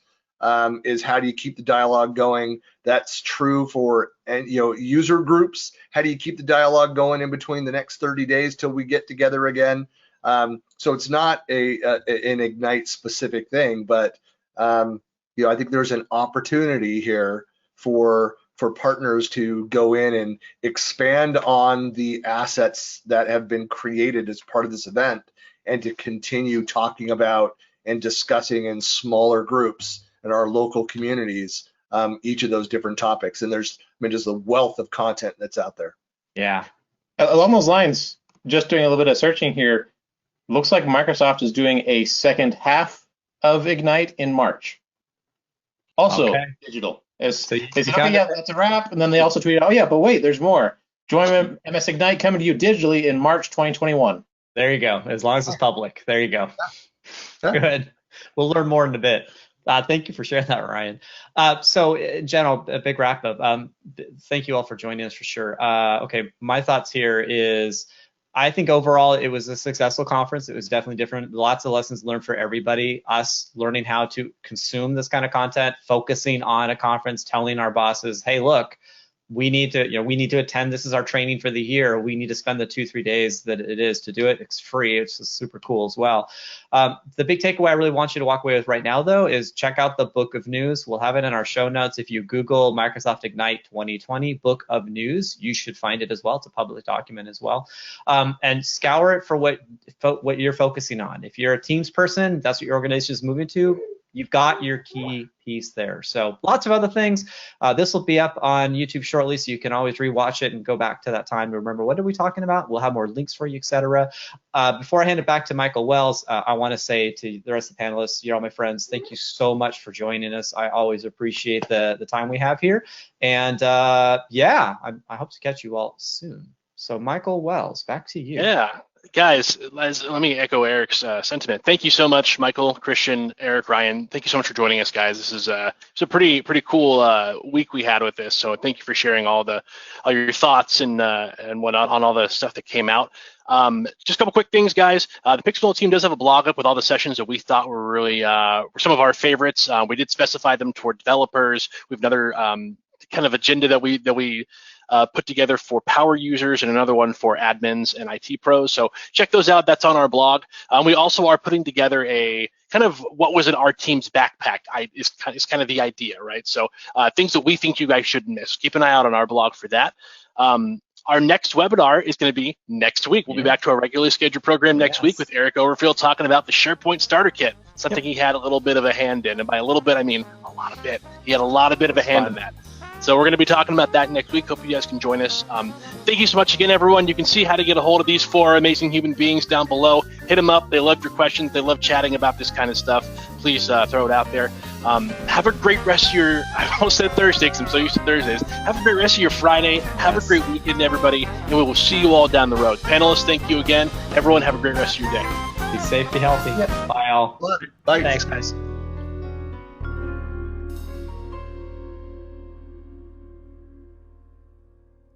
Is how do you keep the dialogue going? That's true for user groups. How do you keep the dialogue going in between the next 30 days till we get together again? So it's not an Ignite specific thing, but I think there's an opportunity here for partners to go in and expand on the assets that have been created as part of this event, and to continue talking about and discussing in smaller groups in our local communities each of those different topics. And there's just a wealth of content that's out there. Yeah. Along those lines, just doing a little bit of searching here, looks like Microsoft is doing a second half of Ignite in March. Also Okay. digital. So they said, okay, yeah, that's a wrap. And then they also tweeted, oh yeah, but wait, there's more. Join MS Ignite coming to you digitally in March 2021. There you go. As long as it's public. There you go. Yeah. Good. We'll learn more in a bit. Thank you for sharing that, Ryan. So in general, a big wrap up. Thank you all for joining us for sure. Okay, my thoughts here is, I think overall it was a successful conference. It was definitely different. Lots of lessons learned for everybody. Us learning how to consume this kind of content, focusing on a conference, telling our bosses, hey, look, we need to attend. This is our training for the year. We need to spend the 2-3 days that it is to do it. It's free. It's just super cool as well. The big takeaway I really want you to walk away with right now, though, is check out the Book of News. We'll have it in our show notes. If you Google Microsoft Ignite 2020 Book of News, you should find it as well. It's a public document as well. And scour it for what you're focusing on. If you're a Teams person, that's what your organization is moving to. You've got your key piece there. So lots of other things. This will be up on YouTube shortly, so you can always rewatch it and go back to that time to remember what are we talking about. We'll have more links for you, etc. Before I hand it back to Michael Wells, I want to say to the rest of the panelists, you're all my friends, thank you so much for joining us. I always appreciate the time we have here. And yeah, I hope to catch you all soon. So Michael Wells, back to you. Yeah. Guys, let me echo Eric's sentiment. Thank you so much, Michael, Christian, Eric, Ryan. Thank you so much for joining us, guys. This is it's a pretty cool week we had with this. So thank you for sharing all your thoughts and whatnot on all the stuff that came out. Just a couple quick things, guys. The PixelMill team does have a blog up with all the sessions that we thought were really were some of our favorites. We did specify them toward developers. We have another kind of agenda that we put together for power users and another one for admins and IT pros. So check those out. That's on our blog. We also are putting together a kind of what was in our team's backpack. Is kind of the idea, right? So things that we think you guys shouldn't miss. Keep an eye out on our blog for that. Our next webinar is going to be next week. We'll be back to our regularly scheduled program next week with Eric Overfield talking about the SharePoint Starter Kit, something he had a little bit of a hand in. And by a little bit, I mean a lot of bit. He had a lot of bit of a hand in that. So we're going to be talking about that next week. Hope you guys can join us. Thank you so much again, everyone. You can see how to get a hold of these 4 amazing human beings down below. Hit them up. They love your questions. They love chatting about this kind of stuff. Please throw it out there. Have a great rest of your, I almost said Thursday because I'm so used to Thursdays. Have a great rest of your Friday. Have a great weekend, everybody. And we will see you all down the road. Panelists, thank you again. Everyone, have a great rest of your day. Be safe, be healthy. Bye, all. Bye. Thanks, guys.